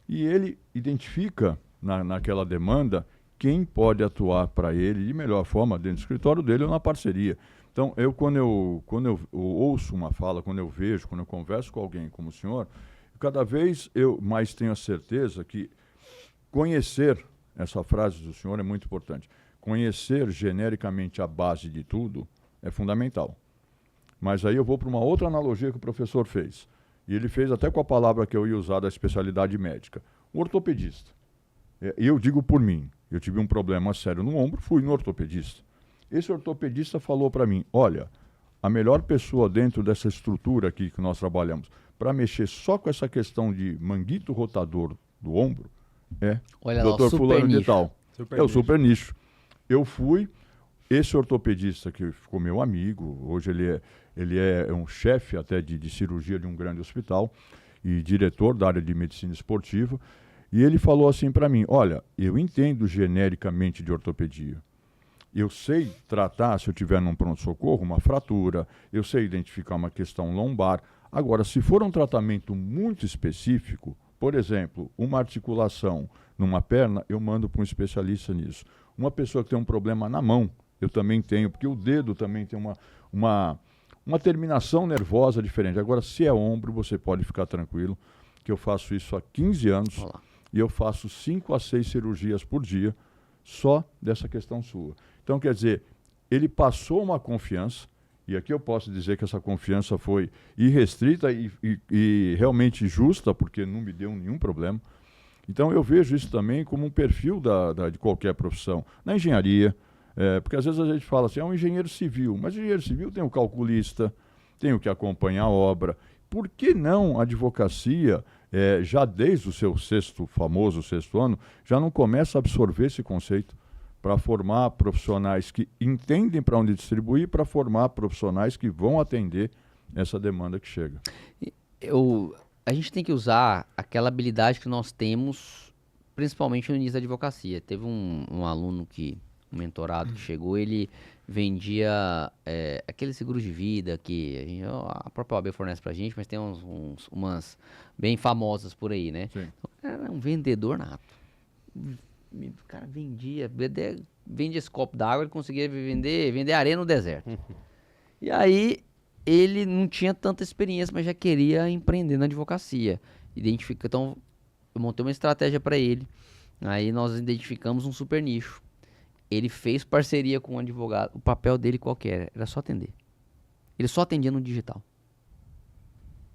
E ele identifica naquela demanda quem pode atuar para ele de melhor forma dentro do escritório dele ou na parceria. Então, quando eu ouço uma fala, quando eu vejo, quando eu converso com alguém como o senhor, cada vez eu mais tenho a certeza que conhecer, essa frase do senhor é muito importante, conhecer genericamente a base de tudo é fundamental. Mas aí eu vou para uma outra analogia que o professor fez. E ele fez até com a palavra que eu ia usar da especialidade médica. O ortopedista. Eu digo por mim, eu tive um problema sério no ombro, fui no ortopedista. Esse ortopedista falou para mim, olha, a melhor pessoa dentro dessa estrutura aqui que nós trabalhamos, para mexer só com essa questão de manguito rotador do ombro, é o Dr. Fulano de Tal. É o super nicho. Eu fui, esse ortopedista que ficou meu amigo, hoje ele é um chefe até de cirurgia de um grande hospital e diretor da área de medicina esportiva, e ele falou assim para mim, olha, eu entendo genericamente de ortopedia. Eu sei tratar, se eu tiver num pronto-socorro, uma fratura, eu sei identificar uma questão lombar. Agora, se for um tratamento muito específico, por exemplo, uma articulação numa perna, eu mando para um especialista nisso. Uma pessoa que tem um problema na mão, eu também tenho, porque o dedo também tem uma terminação nervosa diferente. Agora, se é ombro, você pode ficar tranquilo, que eu faço isso há 15 anos. Olá. E eu faço 5 a 6 cirurgias por dia só dessa questão sua. Então, quer dizer, ele passou uma confiança, e aqui eu posso dizer que essa confiança foi irrestrita e realmente justa, porque não me deu nenhum problema. Então, eu vejo isso também como um perfil de qualquer profissão. Na engenharia, porque às vezes a gente fala assim, é um engenheiro civil, mas o engenheiro civil tem o calculista, tem o que acompanha a obra. Por que não a advocacia, já desde o seu famoso sexto ano, já não começa a absorver esse conceito para formar profissionais que entendem para onde distribuir, para formar profissionais que vão atender essa demanda que chega? A gente tem que usar aquela habilidade que nós temos, principalmente no início da advocacia. Teve um aluno um mentorado que chegou, ele vendia aqueles seguros de vida que a própria OAB fornece pra gente, mas tem umas bem famosas por aí, né? Sim. Então, era um vendedor nato. O cara vendia esse copo d'água, ele conseguia vender areia no deserto. E aí, ele não tinha tanta experiência, mas já queria empreender na advocacia. Então, eu montei uma estratégia para ele. Aí nós identificamos um super nicho. Ele fez parceria com um advogado. O papel dele qual que era? Era só atender. Ele só atendia no digital.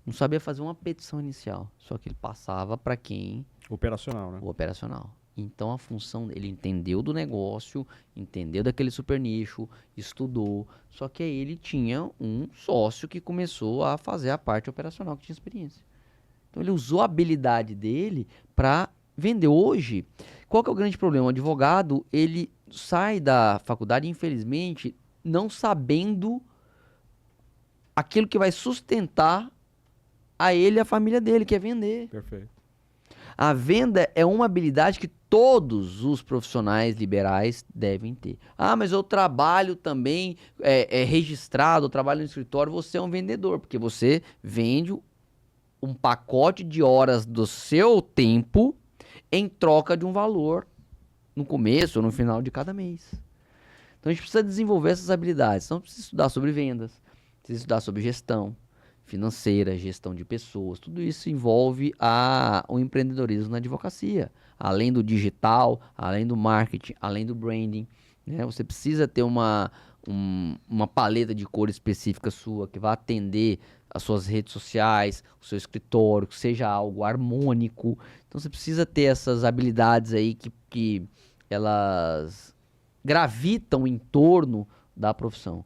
Não sabia fazer uma petição inicial. Só que ele passava para quem? Operacional, né? O operacional. Então a função, ele entendeu do negócio, entendeu daquele super nicho, estudou. Só que aí ele tinha um sócio que começou a fazer a parte operacional, que tinha experiência. Então ele usou a habilidade dele para vender. Hoje, qual que é o grande problema? O advogado, ele sai da faculdade, infelizmente, não sabendo aquilo que vai sustentar a ele e a família dele, que é vender. Perfeito. A venda é uma habilidade que todos os profissionais liberais devem ter. Ah, mas eu trabalho também, registrado, eu trabalho no escritório, você é um vendedor, porque você vende um pacote de horas do seu tempo em troca de um valor no começo ou no final de cada mês. Então a gente precisa desenvolver essas habilidades. Então precisa estudar sobre vendas, precisa estudar sobre gestão financeira, gestão de pessoas. Tudo isso envolve o empreendedorismo na advocacia. Além do digital, além do marketing, além do branding, né? Você precisa ter uma paleta de cor específica sua, que vai atender as suas redes sociais, o seu escritório, que seja algo harmônico. Então você precisa ter essas habilidades aí que elas gravitam em torno da profissão.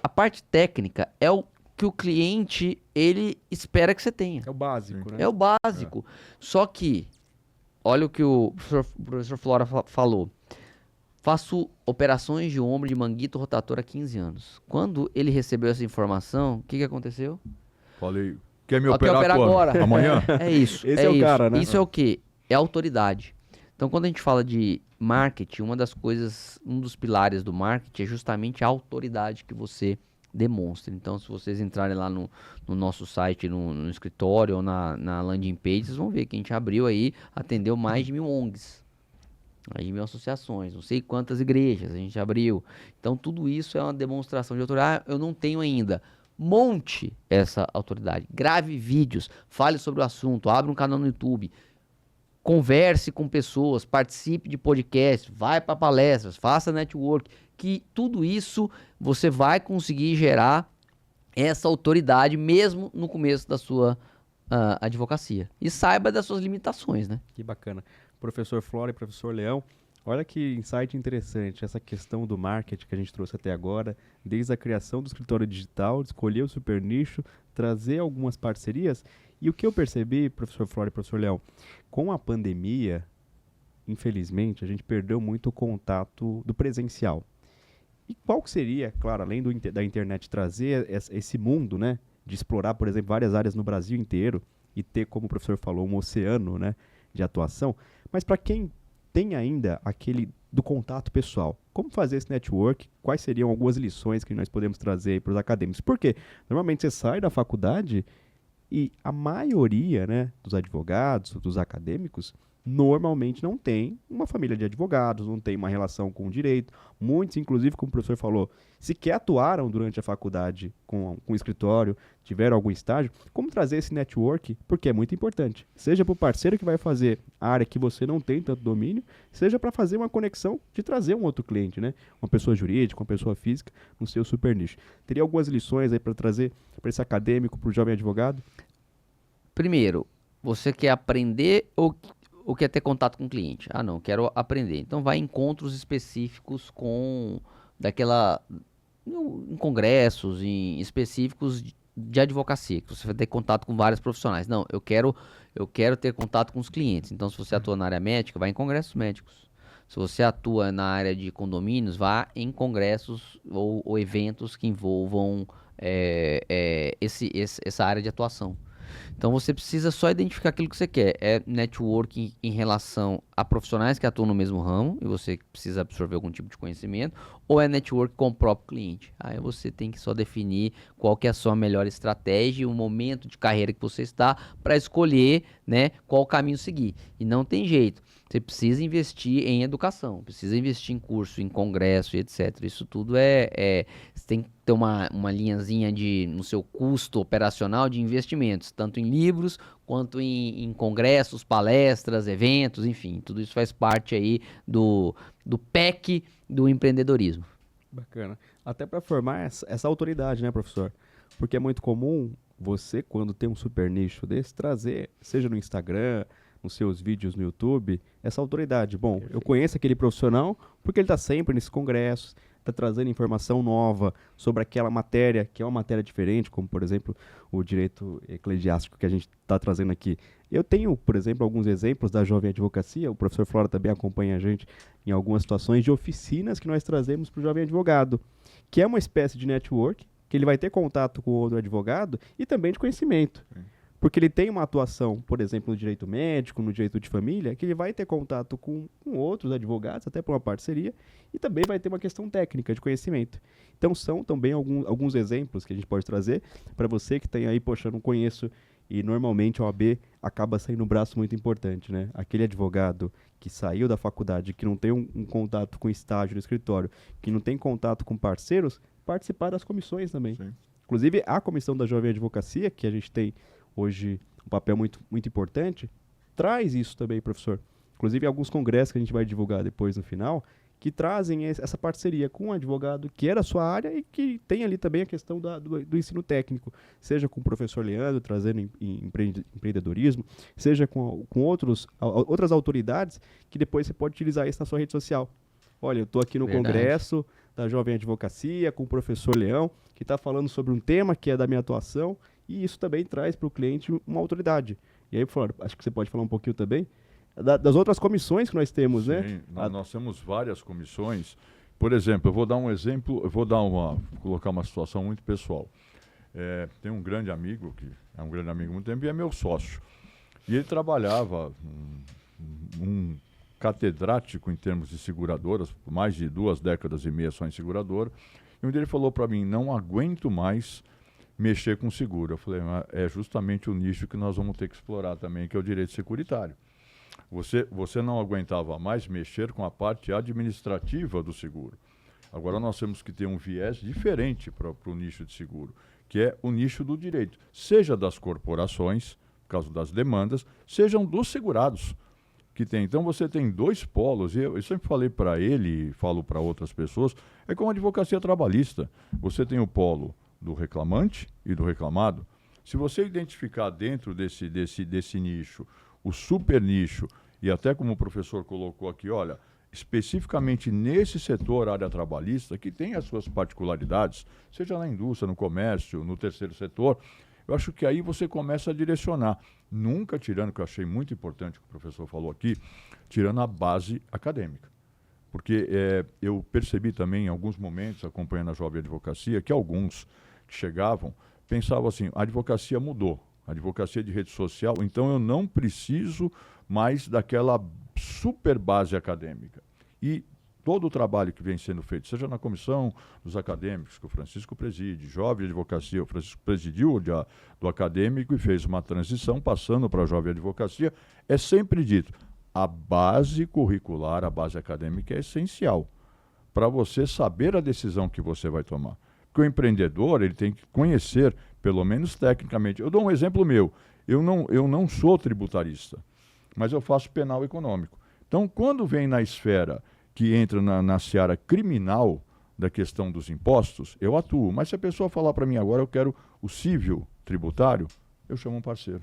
A parte técnica é o que o cliente, ele espera que você tenha. É o básico, né? É o básico. Só que, olha o que o professor Flora falou. Faço operações de ombro de manguito rotator há 15 anos. Quando ele recebeu essa informação, o que aconteceu? Falei, quer me Quer operar agora? quando? Amanhã? É isso. Esse é o isso. cara, né? Isso é o quê? É autoridade. Então, quando a gente fala de marketing, um dos pilares do marketing é justamente a autoridade que você demonstra. Então, se vocês entrarem lá no nosso site, no escritório ou na landing page, vocês vão ver que a gente abriu aí, atendeu mais de 1.000 ONGs, mais de 1.000 associações, não sei quantas igrejas a gente abriu. Então, tudo isso é uma demonstração de autoridade. Eu não tenho ainda. Monte essa autoridade. Grave vídeos, fale sobre o assunto, abra um canal no YouTube, converse com pessoas, participe de podcasts, vai para palestras, faça network, que tudo isso você vai conseguir gerar essa autoridade mesmo no começo da sua advocacia. E saiba das suas limitações, né? Que bacana. Professor Flora e professor Leão, olha que insight interessante, essa questão do marketing que a gente trouxe até agora, desde a criação do escritório digital, escolher o super nicho, trazer algumas parcerias. E o que eu percebi, professor Flora e professor Leão, com a pandemia, infelizmente, a gente perdeu muito o contato do presencial. E qual que seria, claro, além da internet trazer esse mundo, né, de explorar, por exemplo, várias áreas no Brasil inteiro e ter, como o professor falou, um oceano, né, de atuação, mas para quem tem ainda aquele do contato pessoal. Como fazer esse network? Quais seriam algumas lições que nós podemos trazer para os acadêmicos? Porque normalmente você sai da faculdade e a maioria, né, dos advogados, dos acadêmicos, normalmente não tem uma família de advogados, não tem uma relação com o direito. Muitos, inclusive, como o professor falou, sequer atuaram durante a faculdade com o escritório, tiveram algum estágio. Como trazer esse network? Porque é muito importante. Seja para o parceiro que vai fazer a área que você não tem tanto domínio, seja para fazer uma conexão de trazer um outro cliente, né? Uma pessoa jurídica, uma pessoa física no seu super nicho. Teria algumas lições aí para trazer para esse acadêmico, para o jovem advogado? Primeiro, você quer aprender ou quer ter contato com o cliente? Ah, não, quero aprender. Então vai em encontros específicos em congressos específicos de advocacia, que você vai ter contato com vários profissionais. Não, eu quero ter contato com os clientes. Então, se você atua na área médica, vai em congressos médicos. Se você atua na área de condomínios, vá em congressos ou eventos que envolvam essa área de atuação. Então você precisa só identificar aquilo que você quer. É networking em relação a profissionais que atuam no mesmo ramo e você precisa absorver algum tipo de conhecimento, ou é network com o próprio cliente. Aí você tem que só definir qual que é a sua melhor estratégia e o momento de carreira que você está para escolher, né, qual caminho seguir. E não tem jeito. Você precisa investir em educação, precisa investir em curso, em congresso e etc. Isso tudo você tem que ter uma linhazinha no seu custo operacional de investimentos, tanto em livros quanto em congressos, palestras, eventos, enfim. Tudo isso faz parte aí do PEC do empreendedorismo. Bacana. Até para formar essa autoridade, né, professor? Porque é muito comum você, quando tem um super nicho desse, trazer, seja no Instagram, nos seus vídeos no YouTube, essa autoridade. Bom, perfeito. Eu conheço aquele profissional porque ele está sempre nesses congressos, está trazendo informação nova sobre aquela matéria, que é uma matéria diferente, como, por exemplo, o direito eclesiástico que a gente está trazendo aqui. Eu tenho, por exemplo, alguns exemplos da Jovem Advocacia, o professor Flora também acompanha a gente em algumas situações de oficinas que nós trazemos para o jovem advogado, que é uma espécie de network, que ele vai ter contato com outro advogado e também de conhecimento. Porque ele tem uma atuação, por exemplo, no direito médico, no direito de família, que ele vai ter contato com outros advogados, até por uma parceria, e também vai ter uma questão técnica de conhecimento. Então são também alguns exemplos que a gente pode trazer para você que tem aí, poxa, não conheço, e normalmente a OAB acaba sendo um braço muito importante, né? Aquele advogado que saiu da faculdade, que não tem um contato com estágio no escritório, que não tem contato com parceiros, participar das comissões também. Sim. Inclusive, a comissão da Jovem Advocacia, que a gente tem hoje um papel muito, muito importante, traz isso também, professor. Inclusive, alguns congressos que a gente vai divulgar depois no final, que trazem essa parceria com um advogado que é da sua área e que tem ali também a questão do ensino técnico, seja com o professor Leandro, trazendo empreendedorismo, seja com outras autoridades, que depois você pode utilizar isso na sua rede social. Olha, eu estou aqui no congresso da Jovem Advocacia, com o professor Leão, que está falando sobre um tema que é da minha atuação, e isso também traz para o cliente uma autoridade. E aí, Flora, acho que você pode falar um pouquinho também das outras comissões que nós temos, sim, né? Nós temos várias comissões. Por exemplo, eu vou dar um exemplo, vou colocar uma situação muito pessoal. Tem um grande amigo, que é um grande amigo há muito tempo, e é meu sócio. E ele trabalhava um catedrático em termos de seguradoras, por mais de 2 décadas e meia só em seguradora. E um dia ele falou para mim, não aguento mais mexer com seguro. Eu falei, é justamente o nicho que nós vamos ter que explorar também, que é o direito securitário. Você não aguentava mais mexer com a parte administrativa do seguro. Agora nós temos que ter um viés diferente para o nicho de seguro, que é o nicho do direito, seja das corporações, por causa das demandas, sejam dos segurados que tem. Então você tem 2 polos, e eu sempre falei para ele, e falo para outras pessoas, é como a advocacia trabalhista. Você tem o polo do reclamante e do reclamado. Se você identificar dentro desse nicho, o super nicho, e até como o professor colocou aqui, olha, especificamente nesse setor, área trabalhista, que tem as suas particularidades, seja na indústria, no comércio, no terceiro setor, eu acho que aí você começa a direcionar, nunca tirando, que eu achei muito importante o que o professor falou aqui, tirando a base acadêmica. Porque eu percebi também em alguns momentos, acompanhando a Jovem Advocacia, que alguns que chegavam pensavam assim, a advocacia mudou, a advocacia de rede social, então eu não preciso mais daquela super base acadêmica. E todo o trabalho que vem sendo feito, seja na comissão dos acadêmicos, que o Francisco preside, Jovem Advocacia, o Francisco presidiu do acadêmico e fez uma transição, passando para a Jovem Advocacia, é sempre dito, a base curricular, a base acadêmica é essencial para você saber a decisão que você vai tomar. Porque o empreendedor, ele tem que conhecer, pelo menos tecnicamente. Eu dou um exemplo meu, eu não sou tributarista, mas eu faço penal econômico. Então, quando vem na esfera que entra na seara criminal da questão dos impostos, eu atuo. Mas se a pessoa falar para mim agora, eu quero o civil tributário, eu chamo um parceiro.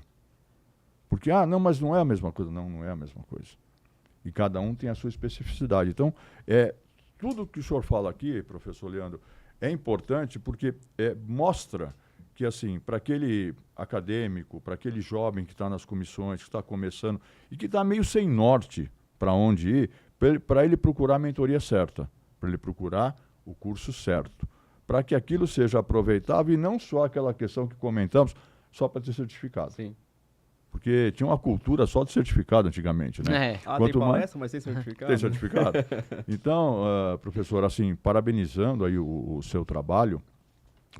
Porque, não, mas não é a mesma coisa. Não, não é a mesma coisa. E cada um tem a sua especificidade. Então, tudo que o senhor fala aqui, professor Leandro, é importante porque mostra que, assim, para aquele acadêmico, para aquele jovem que está nas comissões, que está começando e que está meio sem norte para onde ir, para ele procurar a mentoria certa, para ele procurar o curso certo, para que aquilo seja aproveitável e não só aquela questão que comentamos, só para ter certificado. Sim. Porque tinha uma cultura só de certificado antigamente, né? Tem palestra, mas tem certificado? Tem certificado. Então, professor, assim, parabenizando aí o seu trabalho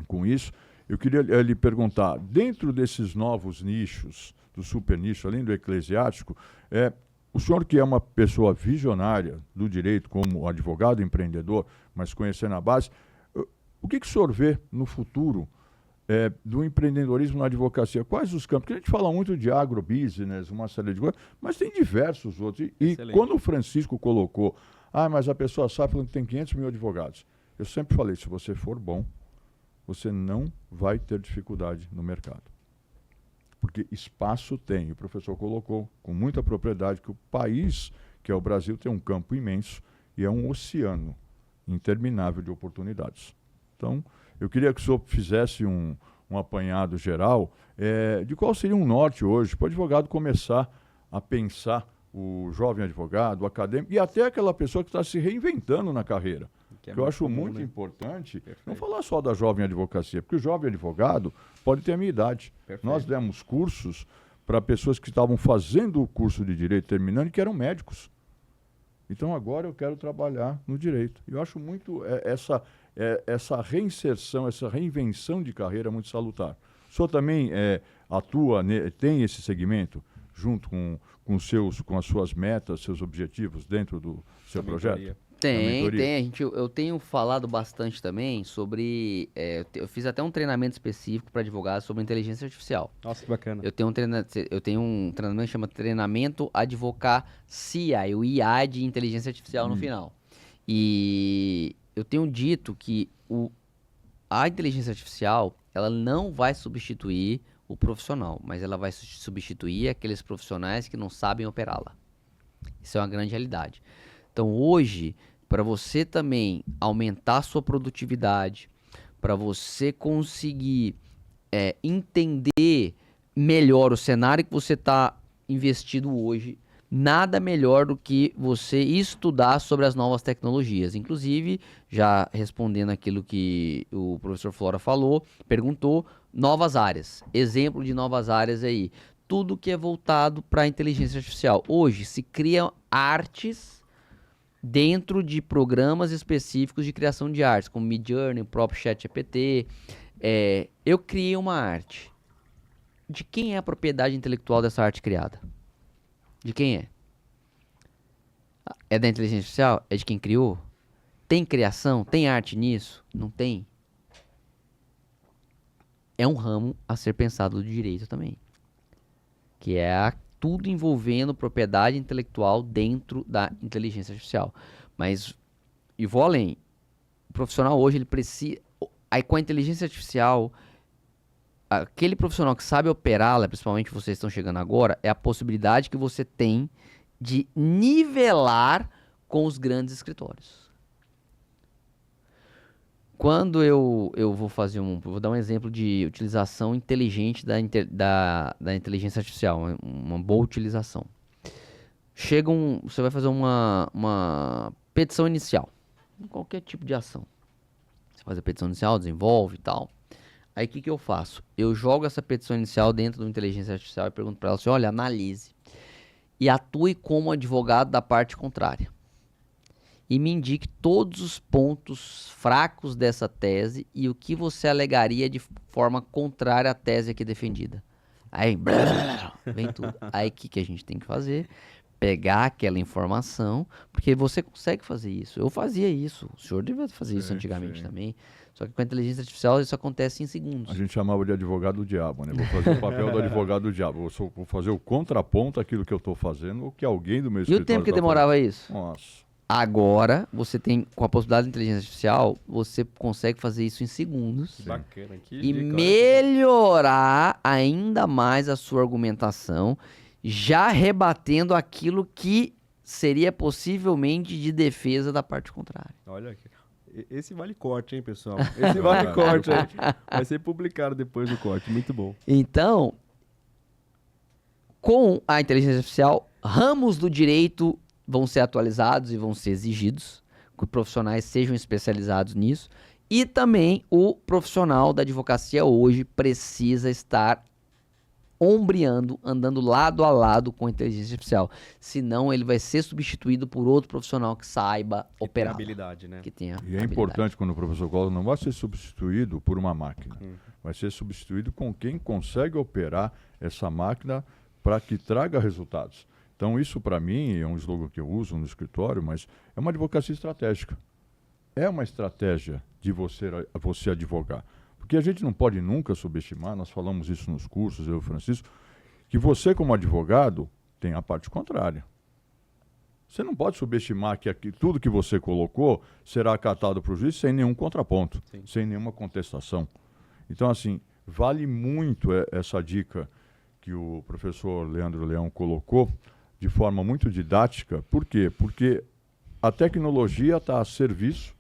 com isso, eu queria lhe perguntar, dentro desses novos nichos, do super nicho, além do eclesiástico, o senhor que é uma pessoa visionária do direito, como advogado empreendedor, mas conhecendo a base, o que o senhor vê no futuro do empreendedorismo na advocacia? Quais os campos? Porque a gente fala muito de agrobusiness, uma série de coisas, mas tem diversos outros. E quando o Francisco colocou, mas a pessoa sabe falando que tem 500 mil advogados. Eu sempre falei, se você for bom, você não vai ter dificuldade no mercado. Porque espaço tem. O professor colocou com muita propriedade que o país, que é o Brasil, tem um campo imenso e é um oceano interminável de oportunidades. Então, eu queria que o senhor fizesse um apanhado geral de qual seria um norte hoje para o advogado começar a pensar, o jovem advogado, o acadêmico e até aquela pessoa que está se reinventando na carreira. Que eu acho muito importante não falar só da jovem advocacia, porque o jovem advogado pode ter a minha idade. Perfeito. Nós demos cursos para pessoas que estavam fazendo o curso de direito, terminando, e que eram médicos. Então agora eu quero trabalhar no direito. Eu acho muito essa reinserção, essa reinvenção de carreira muito salutar. O senhor também atua, tem esse segmento junto com as suas metas, seus objetivos dentro do seu projeto? Tem. Eu tenho falado bastante também sobre... eu fiz até um treinamento específico para advogados sobre inteligência artificial. Nossa, que bacana. Eu tenho um treinamento que chama Treinamento Advocacia, o IA de inteligência artificial no final. E eu tenho dito que a inteligência artificial, ela não vai substituir o profissional, mas ela vai substituir aqueles profissionais que não sabem operá-la. Isso é uma grande realidade. Então, hoje, para você também aumentar a sua produtividade, para você conseguir entender melhor o cenário que você está investido hoje, nada melhor do que você estudar sobre as novas tecnologias. Inclusive, já respondendo aquilo que o professor Flora falou, perguntou, novas áreas. Exemplo de novas áreas aí. Tudo que é voltado para a inteligência artificial. Hoje, se criam artes dentro de programas específicos de criação de artes, como Midjourney, o próprio ChatGPT. Eu criei uma arte. De quem é a propriedade intelectual dessa arte criada? De quem é? É da inteligência artificial? É de quem criou? Tem criação? Tem arte nisso? Não tem? É um ramo a ser pensado do direito também. Que é tudo envolvendo propriedade intelectual dentro da inteligência artificial. Mas, e vou além, o profissional hoje, ele precisa... Aí com a inteligência artificial, aquele profissional que sabe operá-la, principalmente vocês estão chegando agora, é a possibilidade que você tem de nivelar com os grandes escritórios. Quando eu vou fazer vou dar um exemplo de utilização inteligente da inteligência artificial, uma boa utilização. Você vai fazer uma petição inicial, qualquer tipo de ação. Você faz a petição inicial, desenvolve e tal. Aí o que eu faço? Eu jogo essa petição inicial dentro do inteligência artificial e pergunto para ela assim, olha, analise e atue como advogado da parte contrária. e me indique todos os pontos fracos dessa tese e o que você alegaria de forma contrária à tese aqui defendida. Aí, vem tudo. Aí, o que a gente tem que fazer? Pegar aquela informação, porque você consegue fazer isso. Eu fazia isso. O senhor devia fazer isso antigamente também. Só que com a inteligência artificial isso acontece em segundos. A gente chamava de advogado do diabo, né? Vou fazer o papel do advogado do diabo. Vou fazer o contraponto àquilo que eu estou fazendo, o que alguém do meu E escritório o tempo que tá demorava fazendo. isso? Nossa. Agora, você tem, com a possibilidade de inteligência artificial, você consegue fazer isso em segundos. Bacana. E melhorar ainda mais a sua argumentação, já rebatendo aquilo que seria possivelmente de defesa da parte contrária. Olha aqui. Esse vale corte, hein, pessoal? Esse vale corte, hein? Vai ser publicado depois do corte. Muito bom. Então, com a inteligência artificial, ramos do direito vão ser atualizados e vão ser exigidos, que os profissionais sejam especializados nisso. E também o profissional da advocacia hoje precisa estar ombreando, andando lado a lado com a inteligência artificial. Senão ele vai ser substituído por outro profissional que saiba operar. habilidade, né? Que tenha E é habilidade. importante quando o professor coloca, não vai ser substituído por uma máquina. Vai ser substituído com quem consegue operar essa máquina para que traga resultados. Então, isso para mim é um slogan que eu uso no escritório, mas é uma advocacia estratégica. É uma estratégia de você advogar. Porque a gente não pode nunca subestimar, nós falamos isso nos cursos, eu e o Francisco, que você como advogado tem a parte contrária. Você não pode subestimar que tudo que você colocou será acatado para o juiz sem nenhum contraponto, sem nenhuma contestação. Então, assim, vale muito essa dica que o professor Leandro Leão colocou, de forma muito didática. Por quê? Porque a tecnologia está a serviço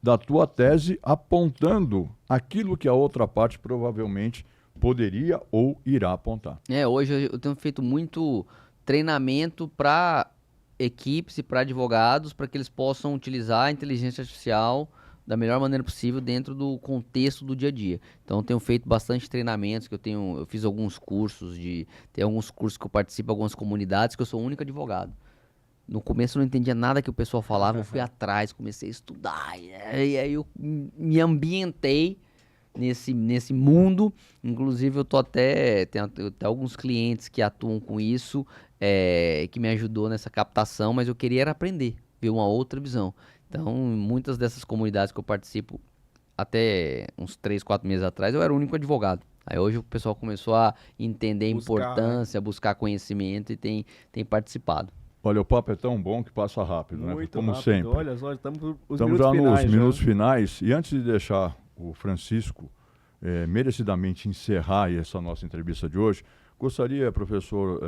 da tua tese, apontando aquilo que a outra parte provavelmente poderia ou irá apontar. Hoje eu tenho feito muito treinamento para equipes e para advogados, para que eles possam utilizar a inteligência artificial da melhor maneira possível dentro do contexto do dia a dia. Então eu tenho feito bastante treinamentos, eu fiz alguns cursos, tem alguns cursos que eu participo, algumas comunidades que eu sou o único advogado. No começo eu não entendia nada que o pessoal falava, eu fui atrás, comecei a estudar, e aí eu me ambientei nesse mundo. Inclusive eu tenho até alguns clientes que atuam com isso, que me ajudou nessa captação, mas eu queria era aprender, ver uma outra visão. Então, muitas dessas comunidades que eu participo, até uns 3, 4 meses atrás, eu era o único advogado. Aí hoje o pessoal começou a entender a importância, buscar conhecimento e tem participado. Olha, o papo é tão bom que passa rápido, né? Muito Como rápido. sempre. Olha só, estamos já nos minutos finais. E antes de deixar o Francisco merecidamente encerrar essa nossa entrevista de hoje, gostaria, professor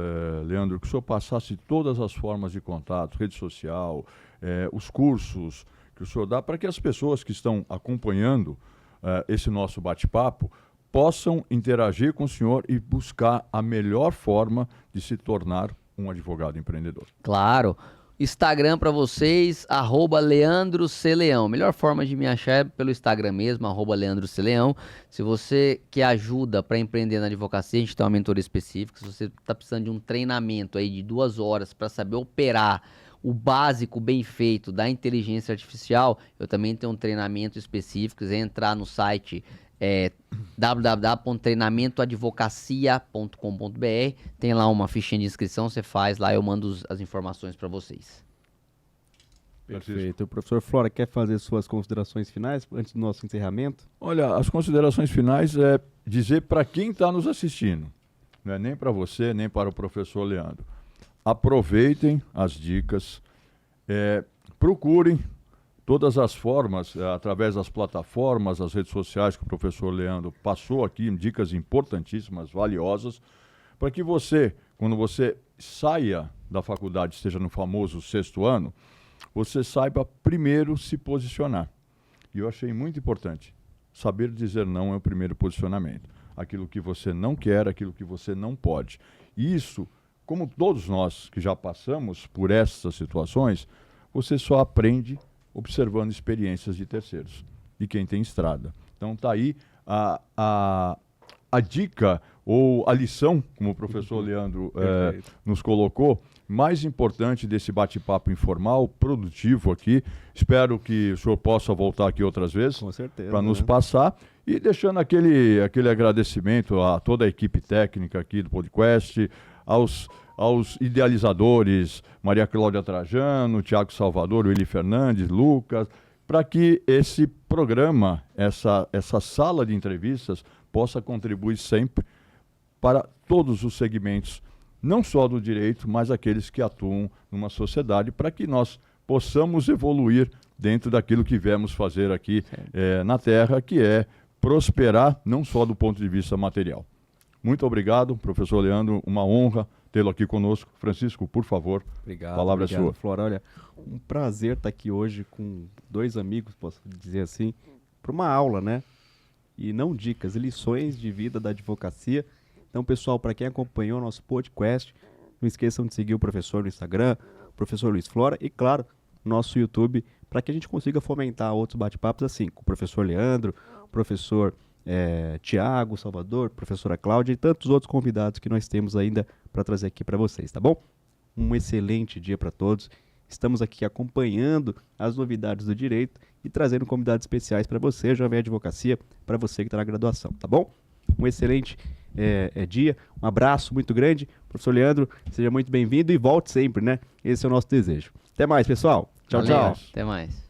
Leandro, que o senhor passasse todas as formas de contato, rede social, os cursos que o senhor dá, para que as pessoas que estão acompanhando esse nosso bate-papo possam interagir com o senhor e buscar a melhor forma de se tornar um advogado empreendedor. Claro. Instagram para vocês, @LeandroCleão. Melhor forma de me achar é pelo Instagram mesmo, @LeandroCleão. Se você quer ajuda para empreender na advocacia, a gente tem uma mentoria específica. Se você está precisando de um treinamento aí de 2 horas para saber operar o básico bem feito da inteligência artificial, eu também tenho um treinamento específico. Se você entrar no site www.treinamentoadvocacia.com.br, tem lá uma fichinha de inscrição, você faz lá, eu mando as informações para vocês. Perfeito. O professor Flora quer fazer suas considerações finais antes do nosso encerramento? Olha, as considerações finais é dizer para quem está nos assistindo, não é nem para você, nem para o professor Leandro. Aproveitem as dicas, procurem todas as formas, através das plataformas, as redes sociais que o professor Leandro passou aqui, dicas importantíssimas, valiosas, para que você, quando você saia da faculdade, esteja no famoso 6º ano, você saiba primeiro se posicionar. E eu achei muito importante. Saber dizer não é o primeiro posicionamento. Aquilo que você não quer, aquilo que você não pode. E isso, como todos nós que já passamos por essas situações, você só aprende observando experiências de terceiros, de quem tem estrada. Então está aí a dica, ou a lição, como o professor Leandro Perfeito. nos colocou, mais importante desse bate-papo informal, produtivo aqui. Espero que o senhor possa voltar aqui outras vezes Com certeza. para nos né? passar e deixando aquele agradecimento a toda a equipe técnica aqui do podcast, aos idealizadores, Maria Cláudia Trajano, Tiago Salvador, Willy Fernandes, Lucas, para que esse programa, essa sala de entrevistas, possa contribuir sempre para todos os segmentos, não só do direito, mas aqueles que atuam numa sociedade, para que nós possamos evoluir dentro daquilo que viemos fazer aqui na Terra, que é prosperar, não só do ponto de vista material. Muito obrigado, professor Leandro, uma honra tê-lo aqui conosco. Francisco, por favor, Obrigado. a palavra é sua. Flora. Olha, um prazer estar aqui hoje com dois amigos, posso dizer assim, para uma aula, né? E não dicas, lições de vida da advocacia. Então, pessoal, para quem acompanhou o nosso podcast, não esqueçam de seguir o professor no Instagram, o professor Luiz Flora, e, claro, nosso YouTube, para que a gente consiga fomentar outros bate-papos assim, com o professor Leandro, o professor Tiago Salvador, professora Cláudia e tantos outros convidados que nós temos ainda para trazer aqui para vocês, tá bom? Um excelente dia para todos. Estamos aqui acompanhando as novidades do direito e trazendo convidados especiais para você, Jovem Advocacia, para você que está na graduação, tá bom? Um excelente dia, um abraço muito grande. Professor Leandro, seja muito bem-vindo e volte sempre, né? Esse é o nosso desejo. Até mais, pessoal. Tchau, Valeu, tchau. Até mais.